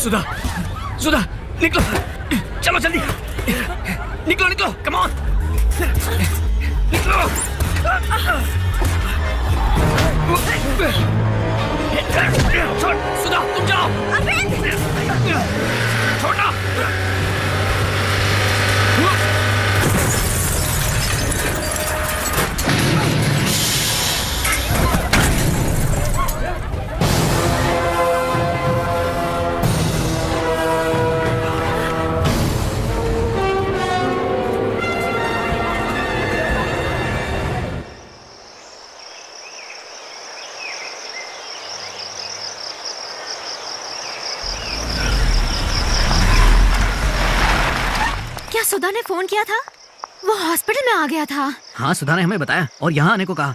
सुधा, सुधा, निकलो, चलो जल्दी, निकलो, निकलो, कम ऑन, निकलो। छोड़, सुधा, तुम जाओ। छोड़ना। क्या सुधा ने फोन किया था? वो हॉस्पिटल में आ गया था। हाँ, सुधा ने हमें बताया और यहाँ आने को कहा।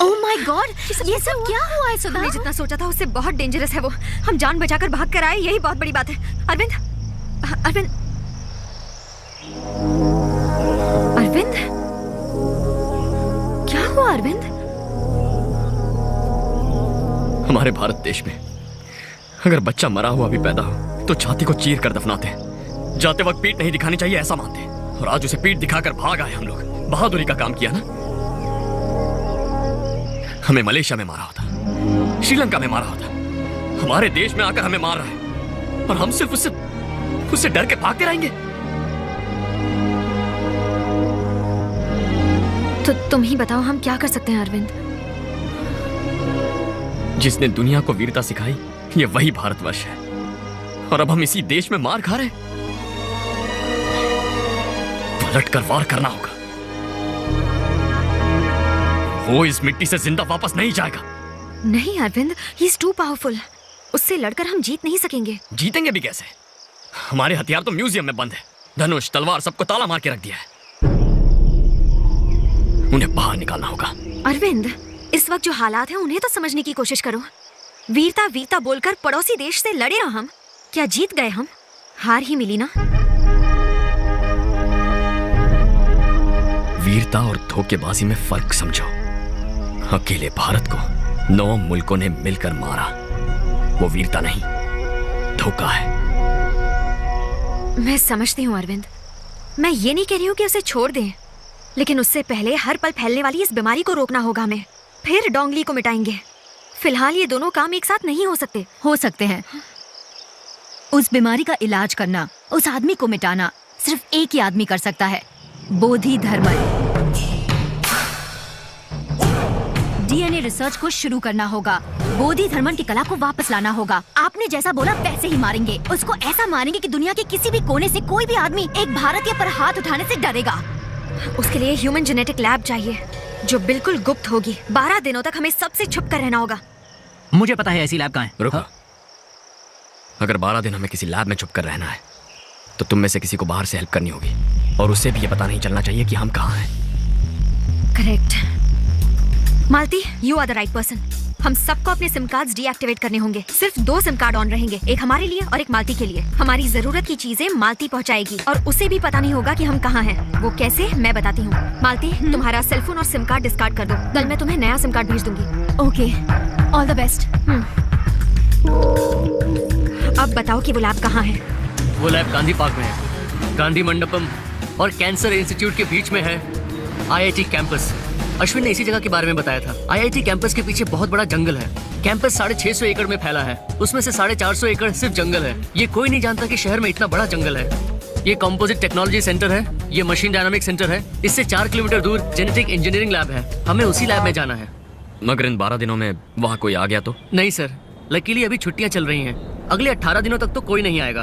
ओह माय गॉड, ये सब क्या हुआ है सुधा? मैं जितना सोचा था उससे बहुत डेंजरस है वो। हम जान बचाकर भाग कर आए, यही बहुत बड़ी बात है। अरविंद, अरविंद, अरविंद, क्या हुआ अरविंद? हमारे भारत देश में अगर बच्चा मरा हुआ भी पैदा हो तो छाती को चीर कर दफनाते हैं। जाते वक्त पीठ नहीं दिखानी चाहिए ऐसा मानते हैं। और आज उसे पीठ दिखाकर भाग आए हम लोग। बहादुरी का काम किया ना। हमें मलेशिया में मारा होता, श्रीलंका में मारा होता, हमारे देश में आकर हमें मार रहा है और हम सिर्फ उससे डर के भागते रहेंगे। तो तुम ही बताओ हम क्या कर सकते हैं अरविंद? जिसने दुनिया को वीरता सिखाई ये वही भारतवर्ष है और अब हम इसी देश में मार खा रहे हैं। पलट कर वार करना होगा। वो इस मिट्टी से जिंदा वापस नहीं जाएगा। नहीं Arvind, he is too powerful. उससे लड़कर हम जीत नहीं सकेंगे। जीतेंगे भी कैसे? हमारे हथियार तो म्यूजियम में बंद है। धनुष, तलवार सबको ताला मार के रख दिया है। उन्हें बाहर निकालना होगा। अरविंद, इस वक्त जो हालात हैं उन्हें तो समझने की कोशिश करो। वीरता वीरता बोलकर पड़ोसी देश से लड़े ना हम। क्या जीत गए हम? हार ही मिली ना। वीरता और धोखेबाजी में फर्क समझो। अकेले भारत को 9 मुल्कों ने मिलकर मारा। वो वीरता नहीं, धोखा है। मैं समझती हूँ अरविंद। मैं ये नहीं कह रही हूँ कि उसे छोड़ दें, लेकिन उससे पहले हर पल फैलने वाली इस बीमारी को रोकना होगा हमें। फिर डोंगली को मिटाएंगे। फिलहाल ये दोनों काम एक साथ नहीं हो सकते। हो सकते हैं। उस बीमारी का इलाज करना, उस आदमी को मिटाना सिर्फ एक ही आदमी कर सकता है, बोधि धर्मन। डीएनए रिसर्च को शुरू करना होगा। बोधि धर्मन की कला को वापस लाना होगा। आपने जैसा बोला वैसे ही मारेंगे। उसको ऐसा मारेंगे कि दुनिया के किसी भी कोने से कोई भी आदमी एक भारतीय पर हाथ उठाने से डरेगा। उसके लिए ह्यूमन जेनेटिक लैब चाहिए जो बिल्कुल गुप्त होगी। 12 दिनों तक हमें सबसे छुप कर रहना होगा। मुझे पता है ऐसी लैब कहाँ है। रुको। अगर 12 दिन हमें किसी लैब में छुप कर रहना है तो तुम में से किसी को बाहर से हेल्प करनी होगी और उससे भी ये पता नहीं चलना चाहिए कि हम कहाँ हैं। Correct. Malati, you are the right person. हम सबको अपने सिम कार्ड्स डीएक्टिवेट करने होंगे। सिर्फ 2 सिम कार्ड ऑन रहेंगे, एक हमारे लिए और एक मालती के लिए। हमारी जरूरत की चीजें मालती पहुंचाएगी और उसे भी पता नहीं होगा कि हम कहाँ हैं। वो कैसे, मैं बताती हूँ। मालती, तुम्हारा सेलफोन और सिम कार्ड डिस्कार्ड कर दो। कल मैं तुम्हें नया सिम कार्ड भेज दूंगी। Okay, all the best. अब बताओ कि वो लैब कहाँ है? वो लैब गांधी पार्क में है। गांधी मंडपम और कैंसर इंस्टीट्यूट के बीच में है आईआईटी कैंपस। अश्विन ने इसी जगह के बारे में बताया था। आईआईटी कैंपस के पीछे बहुत बड़ा जंगल है। कैंपस 650 एकड़ में फैला है। उसमें से 450 एकड़ सिर्फ जंगल है। ये कोई नहीं जानता कि शहर में इतना बड़ा जंगल है। ये कंपोजिट टेक्नोलॉजी सेंटर है। ये मशीन डायनामिक सेंटर है। इससे 4 किलोमीटर दूर जेनेटिक इंजीनियरिंग लैब है। हमें उसी लैब में जाना है। मगर इन 12 दिनों में वहाँ कोई आ गया तो? नहीं सर, लकीली अभी छुट्टियां चल रही हैं। अगले 18 दिनों तक तो कोई नहीं आएगा।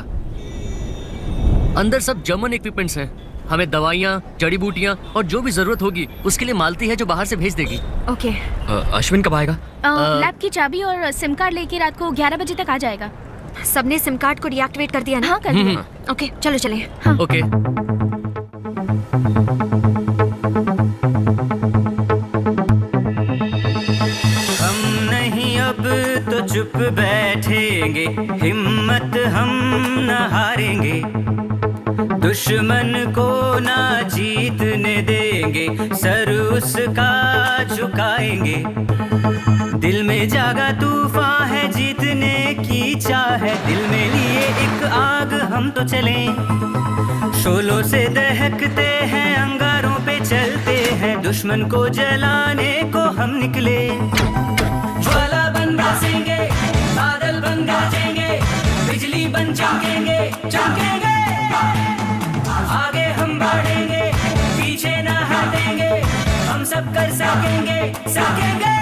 अंदर सब जर्मन इक्विपमेंट्स हैं। हमें दवाइयाँ, जड़ी बूटियाँ और जो भी जरूरत होगी उसके लिए मालती है जो बाहर से भेज देगी। ओके। अश्विन कब आएगा? लैब की चाबी और सिम कार्ड लेके रात को 11 बजे तक आ जाएगा। सबने सिम कार्ड को डीएक्टिवेट कर दिया ना? हाँ, कर दिया। ओके, चलो चलें। हाँ। ओके। हम नहीं अब तो चुप बैठेंगे, हिम्मत हम न हारेंगे, दुश्मन को ना जीतने देंगे। बैठेंगे, सर उसका झुकाएंगे। दिल में जागा तूफान है, जीतने की चाह है, दिल में लिए एक आग हम तो चलें। शोलों से दहकते हैं, अंगारों पे चलते हैं, दुश्मन को जलाने को हम निकले। ज्वाला बन बरसेंगे, बादल बन गरजेंगे, बिजली बन चमकेंगे, चमकेंगे। आगे हम बढ़ेंगे, पीछे ना हटेंगे, हम सब कर सकेंगे, सकेंगे।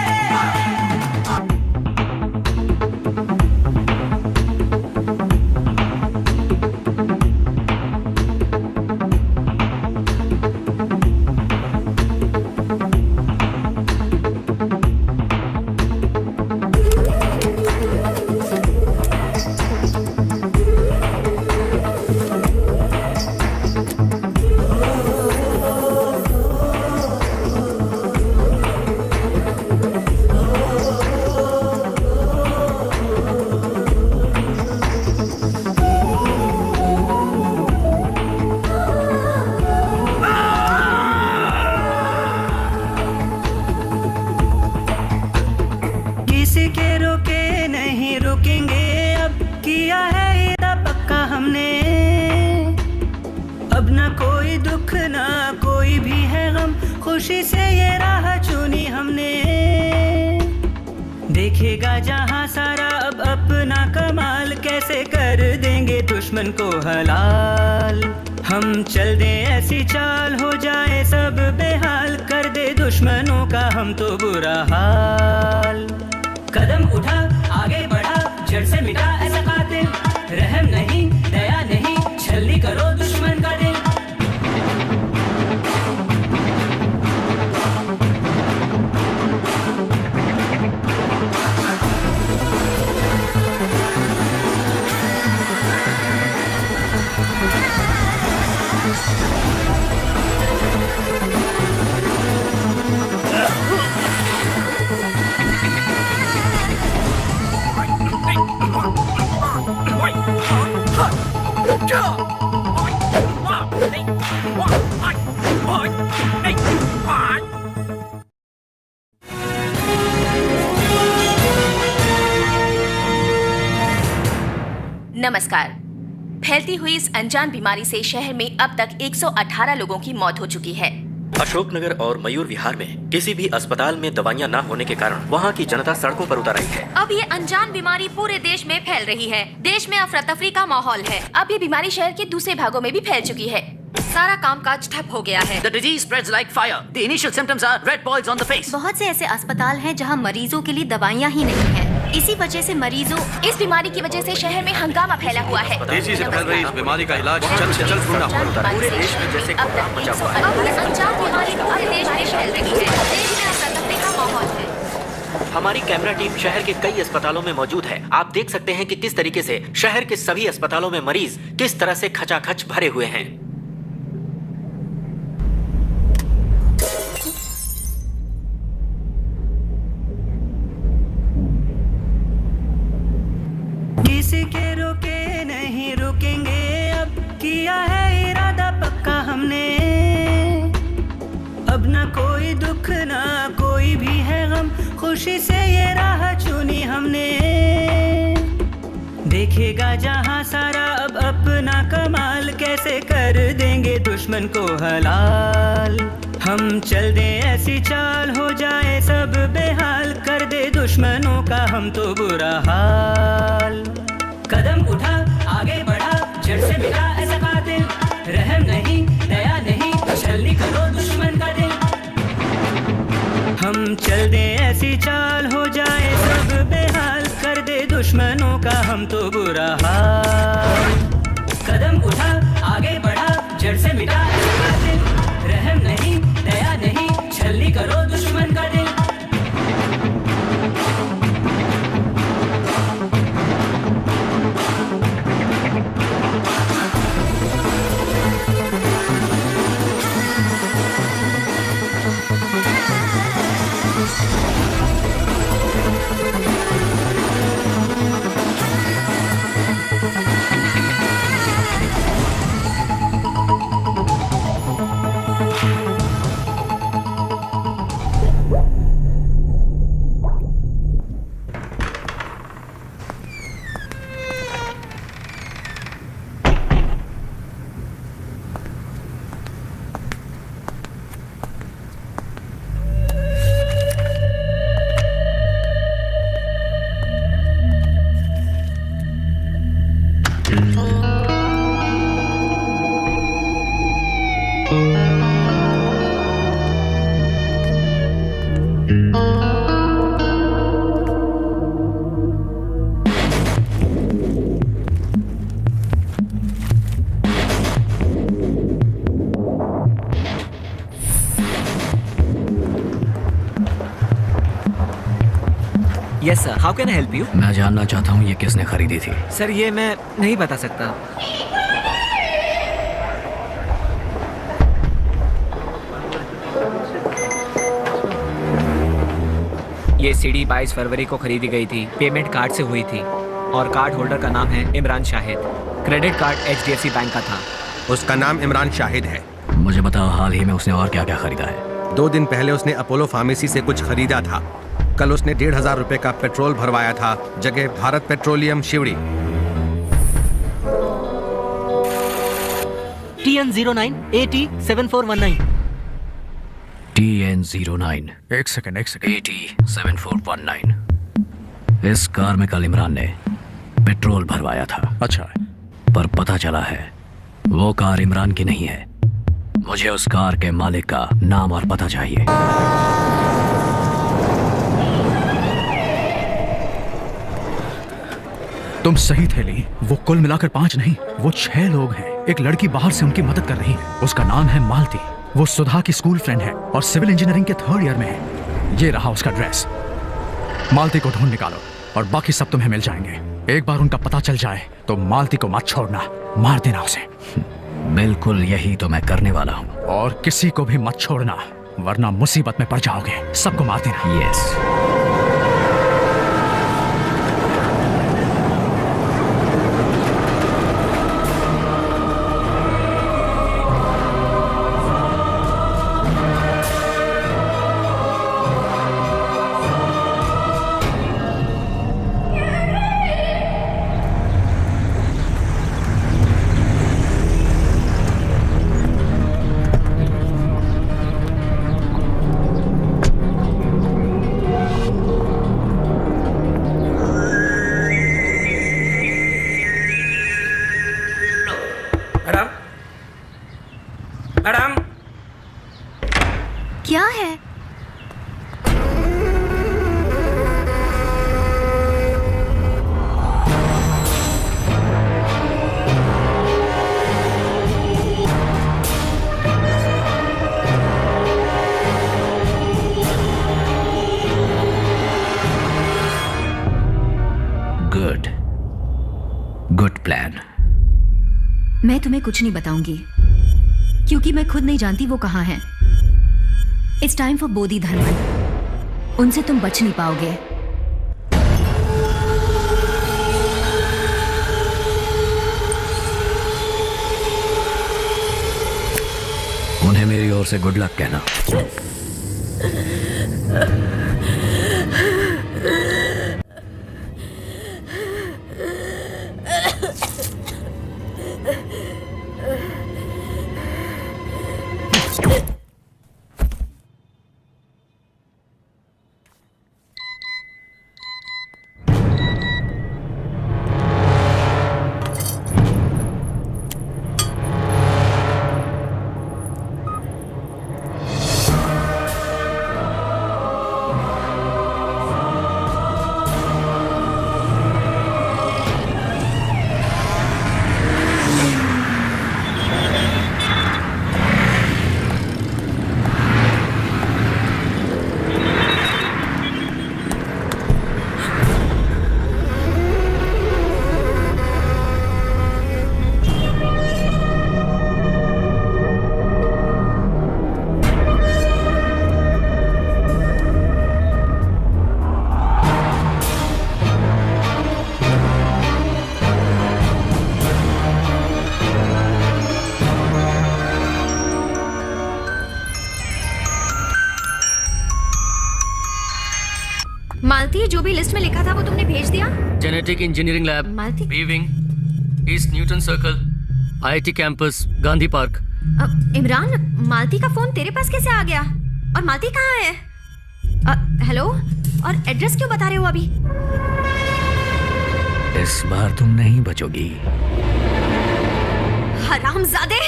खुशी से ये राह चुनी हमने, देखेगा जहां सारा अब अपना कमाल, कैसे कर देंगे दुश्मन को हलाल। हम चल दे ऐसी चाल, हो जाए सब बेहाल, कर दे दुश्मनों का हम तो बुरा हाल। कदम उठा, आगे बढ़ा, जड़ से मिटा ऐसा कातिल, रहम नहीं, दया नहीं, छलनी करो दुश्मन का दिल। नमस्कार। फैलती हुई इस अनजान बीमारी से शहर में अब तक 118 लोगों की मौत हो चुकी है। अशोकनगर और मयूर विहार में किसी भी अस्पताल में दवाइयां न होने के कारण वहां की जनता सड़कों पर उतर आई है। अब ये अनजान बीमारी पूरे देश में फैल रही है। देश में अफरा तफरी का माहौल है। अब ये बीमारी शहर के दूसरे भागों में भी फैल चुकी है। सारा कामकाज ठप हो गया है। The disease spreads like fire. The initial symptoms are red boils on the face. बहुत से ऐसे अस्पताल हैं जहां मरीजों के लिए दवाइयां ही नहीं है। इसी वजह से मरीजों इस बीमारी की वजह से शहर में हंगामा फैला हुआ है। तेजी से फैल रही इस बीमारी का इलाज जल्द से जल्द ढूंढना होगा। पूरे देश में जैसे कोहराम मचा हुआ है। अनजान बीमारी पूरे देश में फैल रही है। देश में अफरा तफरी का माहौल है। हमारी कैमरा टीम शहर के कई अस्पतालों में मौजूद है। आप देख सकते हैं कि किस तरीके से शहर के सभी अस्पतालों में मरीज किस तरह से खचाखच भरे हुए हैं। किसी के रोके नहीं रुकेंगे, अब किया है इरादा पक्का हमने। अब न कोई दुख न कोई भी है गम, खुशी से ये राह चुनी हमने। देखेगा जहां सारा अब अपना कमाल, कैसे कर देंगे दुश्मन को हलाल। हम चल दे ऐसी चाल, हो जाए सब बेहाल, कर दे दुश्मनों का हम तो बुरा हाल। कदम उठा, आगे बढ़ा, जड़ से मिटा ऐसा कातिल, रहम नहीं, दया नहीं, छलनी करो दुश्मन का दिल। हम चल दे ऐसी चाल, हो जाए सब बेहाल, कर दे दुश्मनों का हम तो बुरा हाल। कदम उठा, आगे बढ़ा, जड़ से मिटा ऐसा कातिल, रहम नहीं, दया नहीं, छलनी करो दुश्मन का दिल। Yes sir, how can I help you? मैं जानना चाहता हूँ ये किसने खरीदी थी। सर ये मैं नहीं बता सकता। ये सीडी 22 फरवरी को खरीदी गई थी, पेमेंट कार्ड से हुई थी और कार्ड होल्डर का नाम है Imran Shahid. Credit card HDFC bank का था। उसका नाम इमरान शाहिद है। मुझे बताओ हाल ही में उसने और क्या क्या खरीदा है। 2 दिन पहले उसने अपोलो फार्मेसी से कुछ खरीदा था। कल उसने 1,500 रुपए का पेट्रोल भरवाया था, जगह Bharat petroleum Sewri. TN09 AT7419। TN09 एक सेकंड AT7419। इस कार में कल इमरान ने पेट्रोल भरवाया था। अच्छा, पर पता चला है वो कार इमरान की नहीं है। मुझे उस कार के मालिक का नाम और पता चाहिए। तुम सही थे ली, वो कुल मिलाकर 5 नहीं, वो 6 लोग हैं। एक लड़की बाहर से उनकी मदद कर रही है। उसका नाम है मालती। वो सुधा की स्कूल फ्रेंड है और सिविल इंजीनियरिंग के 3rd ईयर में है। ये रहा उसका ड्रेस। मालती को ढूंढ निकालो और बाकी सब तुम्हें मिल जाएंगे। एक बार उनका पता चल जाए तो मालती को मत छोड़ना, मार देना उसे। बिल्कुल यही तो मैं करने वाला हूँ। और किसी को भी मत छोड़ना, वरना मुसीबत में पड़ जाओगे। सबको मार देना। यस। मैडम, क्या है? Good plan. मैं तुम्हें कुछ नहीं बताऊंगी क्योंकि मैं खुद नहीं जानती वो कहाँ हैं। इट्स टाइम फॉर बोधि धर्मन। उनसे तुम बच नहीं पाओगे। उन्हें मेरी ओर से गुड लक कहना। मालती, जो भी लिस्ट में लिखा था वो तुमने भेज दिया? Genetic engineering lab, Malati, B wing, east Newton circle, IIT campus, Gandhi park. Imran, Malati का फोन तेरे पास कैसे आ गया? और मालती कहाँ है? हेलो, और एड्रेस क्यों बता रहे हो अभी? इस बार तुम नहीं बचोगी। हरामजादे!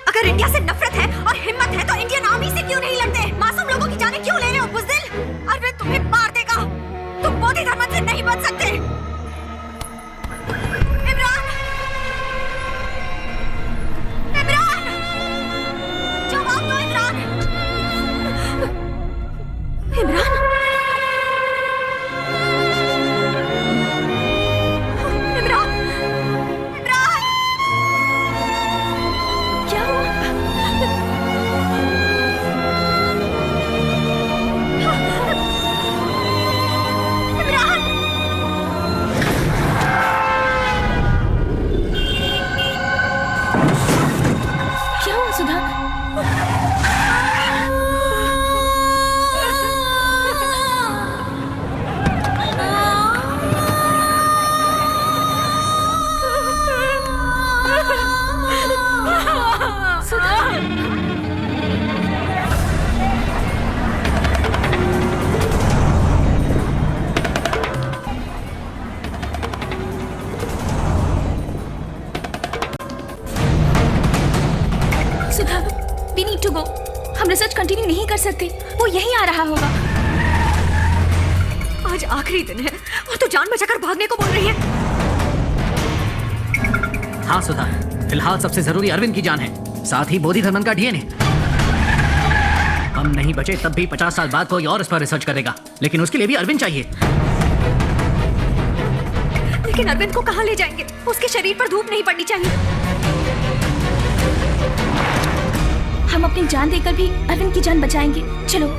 अगर इंडिया से नफरत है और हिम्मत है तो इंडियन आर्मी से क्यों नहीं लड़ते? मासूम लोगों रिसर्च कंटिन्यू नहीं कर सकते। वो यहीं आ रहा होगा। आज आखिरी दिन है और तू जान बचाकर भागने को बोल रही है। हाँ सुधा, फिलहाल सबसे जरूरी अरविंद की जान है, साथ ही बोधि धर्मन का डीएनए। हम नहीं बचे तब भी 50 साल बाद कोई और इस पर रिसर्च करेगा, लेकिन उसके लिए भी अरविंद चाहिए। लेकिन अरविंद को कहाँ ले जाएंगे? उसके शरीर पर धूप नहीं पड़नी चाहिए। हम अपनी जान देकर भी अरविंद की जान बचाएंगे। चलो।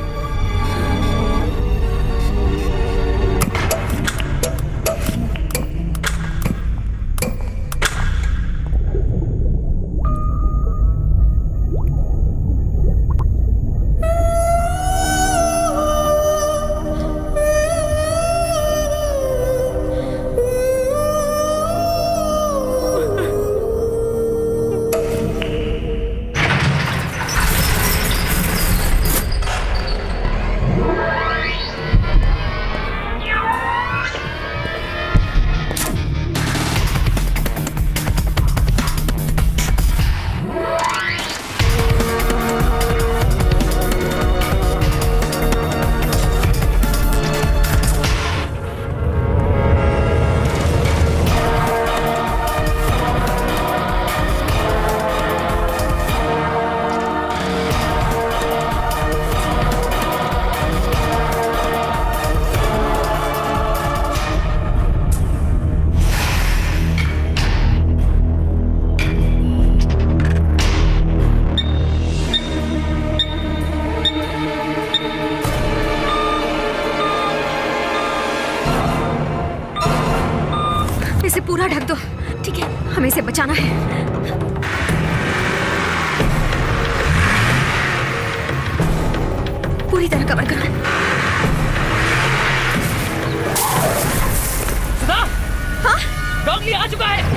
इसे पूरा ढक दो। ठीक है, हमें इसे बचाना है। पूरी तरह कवर करो। सुधा, हाँ? डॉगली आ चुका है।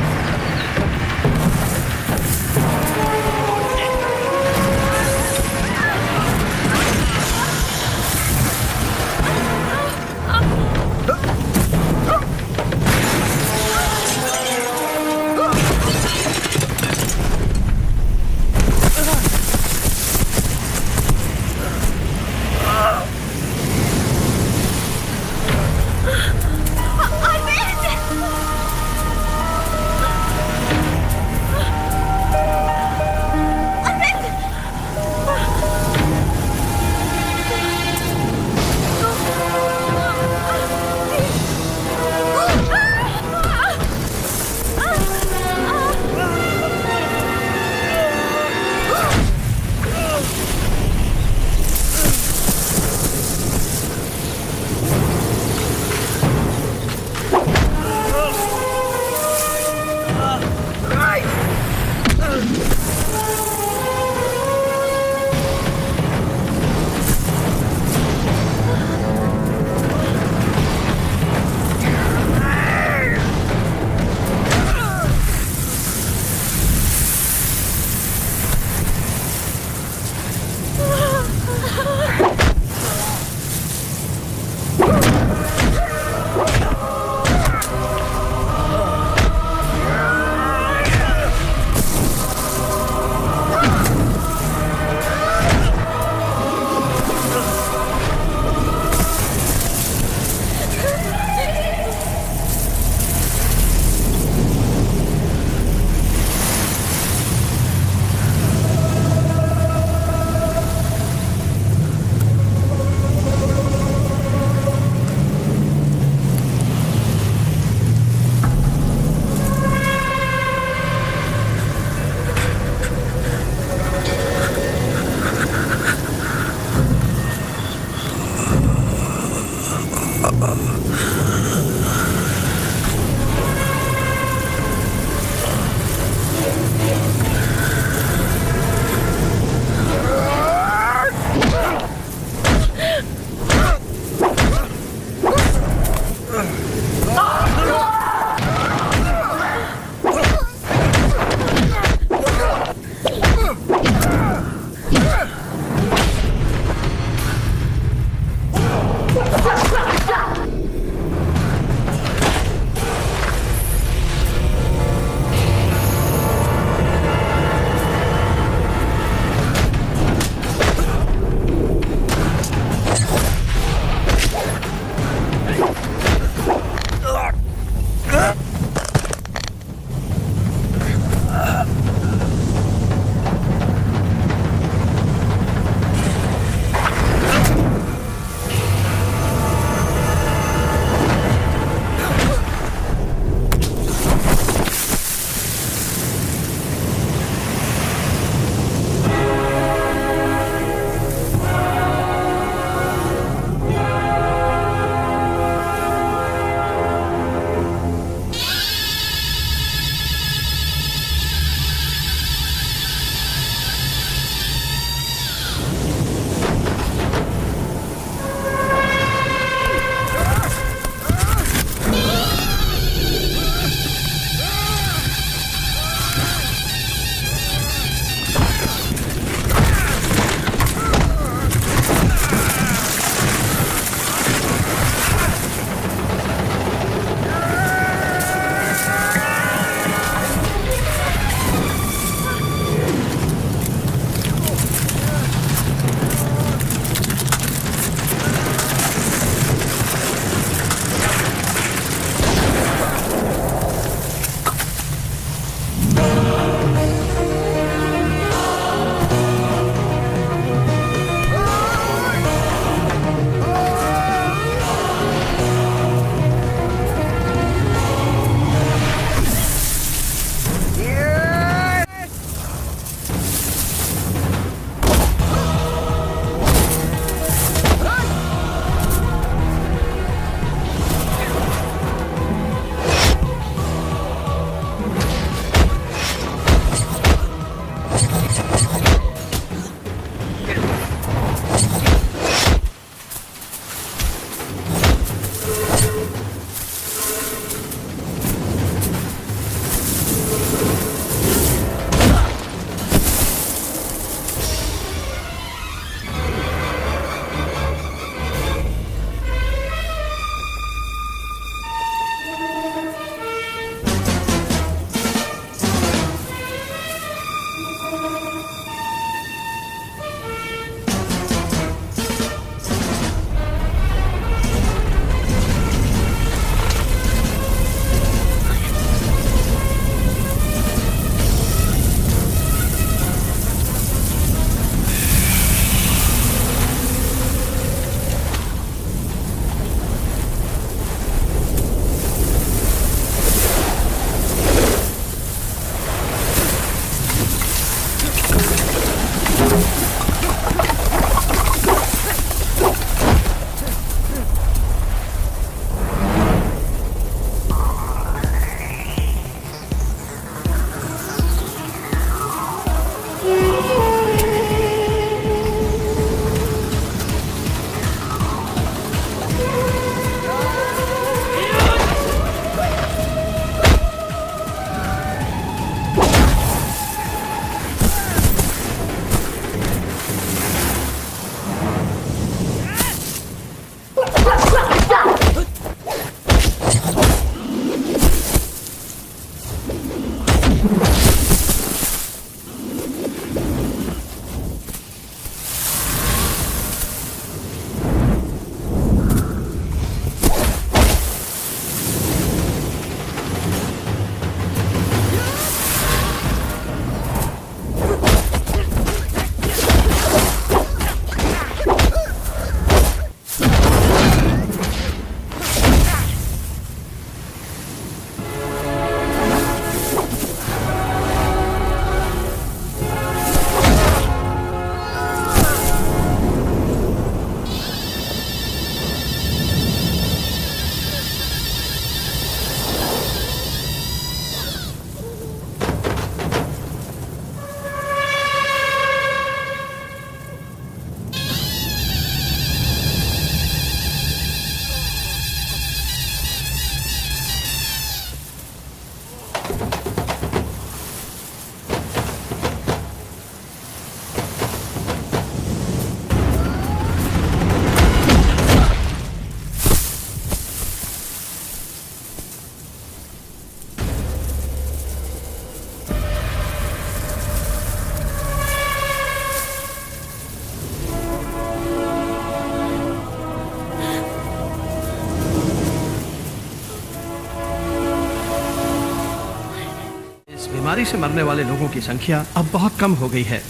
बीमारी से मरने वाले लोगों की संख्या अब बहुत कम हो गई है।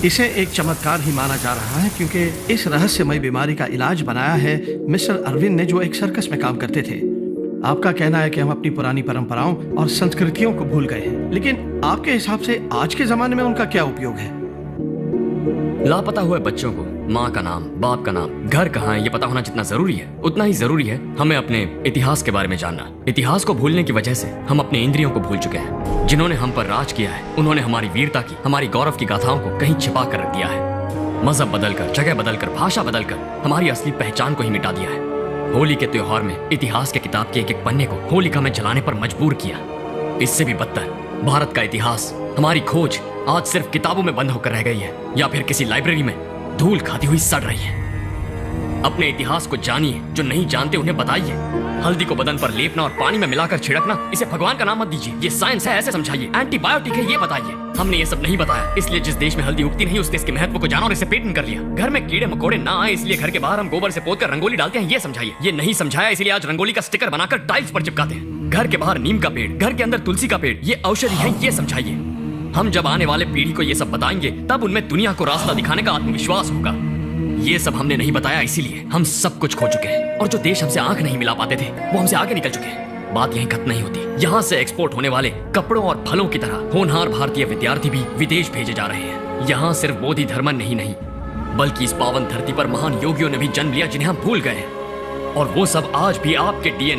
इसे एक चमत्कार ही माना जा रहा है क्योंकि इस रहस्यमय बीमारी का इलाज बनाया है मिस्टर अरविंद ने, जो एक सर्कस में काम करते थे। आपका कहना है कि हम अपनी पुरानी परंपराओं और संस्कृतियों को भूल गए हैं, लेकिन आपके हिसाब से आज के जमाने में उनका क्या उपयोग है? लापता हुए बच्चों को माँ का नाम, बाप का नाम, घर कहाँ है ये पता होना जितना जरूरी है, उतना ही जरूरी है हमें अपने इतिहास के बारे में जानना। इतिहास को भूलने की वजह से हम अपने इंद्रियों को भूल चुके हैं। जिन्होंने हम पर राज किया है उन्होंने हमारी वीरता की, हमारी गौरव की गाथाओं को कहीं छिपा कर रख दिया है। मजहब बदलकर, जगह बदलकर, भाषा बदलकर हमारी असली पहचान को ही मिटा दिया है। होली के त्योहार में इतिहास के किताब के एक एक पन्ने को होलिका में जलाने पर मजबूर किया। इससे भी बदतर भारत का इतिहास, हमारी खोज आज सिर्फ किताबों में बंद होकर रह गई है या फिर किसी लाइब्रेरी में धूल खाती हुई सड़ रही है। अपने इतिहास को जानिए, जो नहीं जानते उन्हें बताइए। हल्दी को बदन पर लेपना और पानी में मिलाकर छिड़कना, इसे भगवान का नाम मत दीजिए, ये साइंस है ऐसे समझाइए। एंटीबायोटिक है ये बताइए। हमने ये सब नहीं बताया, इसलिए जिस देश में हल्दी उगती नहीं उस देश के महत्व को जाना और इसे पेटेंट कर लिया। घर में कीड़े मकोड़े ना आए इसलिए घर के बाहर हम गोबर से पोतकर रंगोली डालते हैं, ये समझाइए। ये नहीं समझाया इसलिए आज रंगोली का स्टिकर बनाकर टाइल्स पर चिपकाते हैं। घर के बाहर नीम का पेड़, घर के अंदर तुलसी का पेड़, ये औषधि है, ये समझाइए। हम जब आने वाले पीढ़ी को ये सब बताएंगे तब उनमें दुनिया को रास्ता दिखाने का आत्मविश्वास होगा। ये सब हमने नहीं बताया, इसीलिए हम सब कुछ खो चुके हैं और जो देश हमसे आंख नहीं मिला पाते थे वो हमसे आगे निकल चुके हैं। बात यहीं खत्म नहीं होती, यहाँ से एक्सपोर्ट होने वाले कपड़ों और फलों की तरह होनहार भारतीय विद्यार्थी भी विदेश भेजे जा रहे हैं। यहाँ सिर्फ बोधि धर्मन नहीं बल्कि इस पावन धरती पर महान योगियों ने भी जन्म लिया जिन्हें हम भूल गए, और वो सब आज भी आपके डीएनए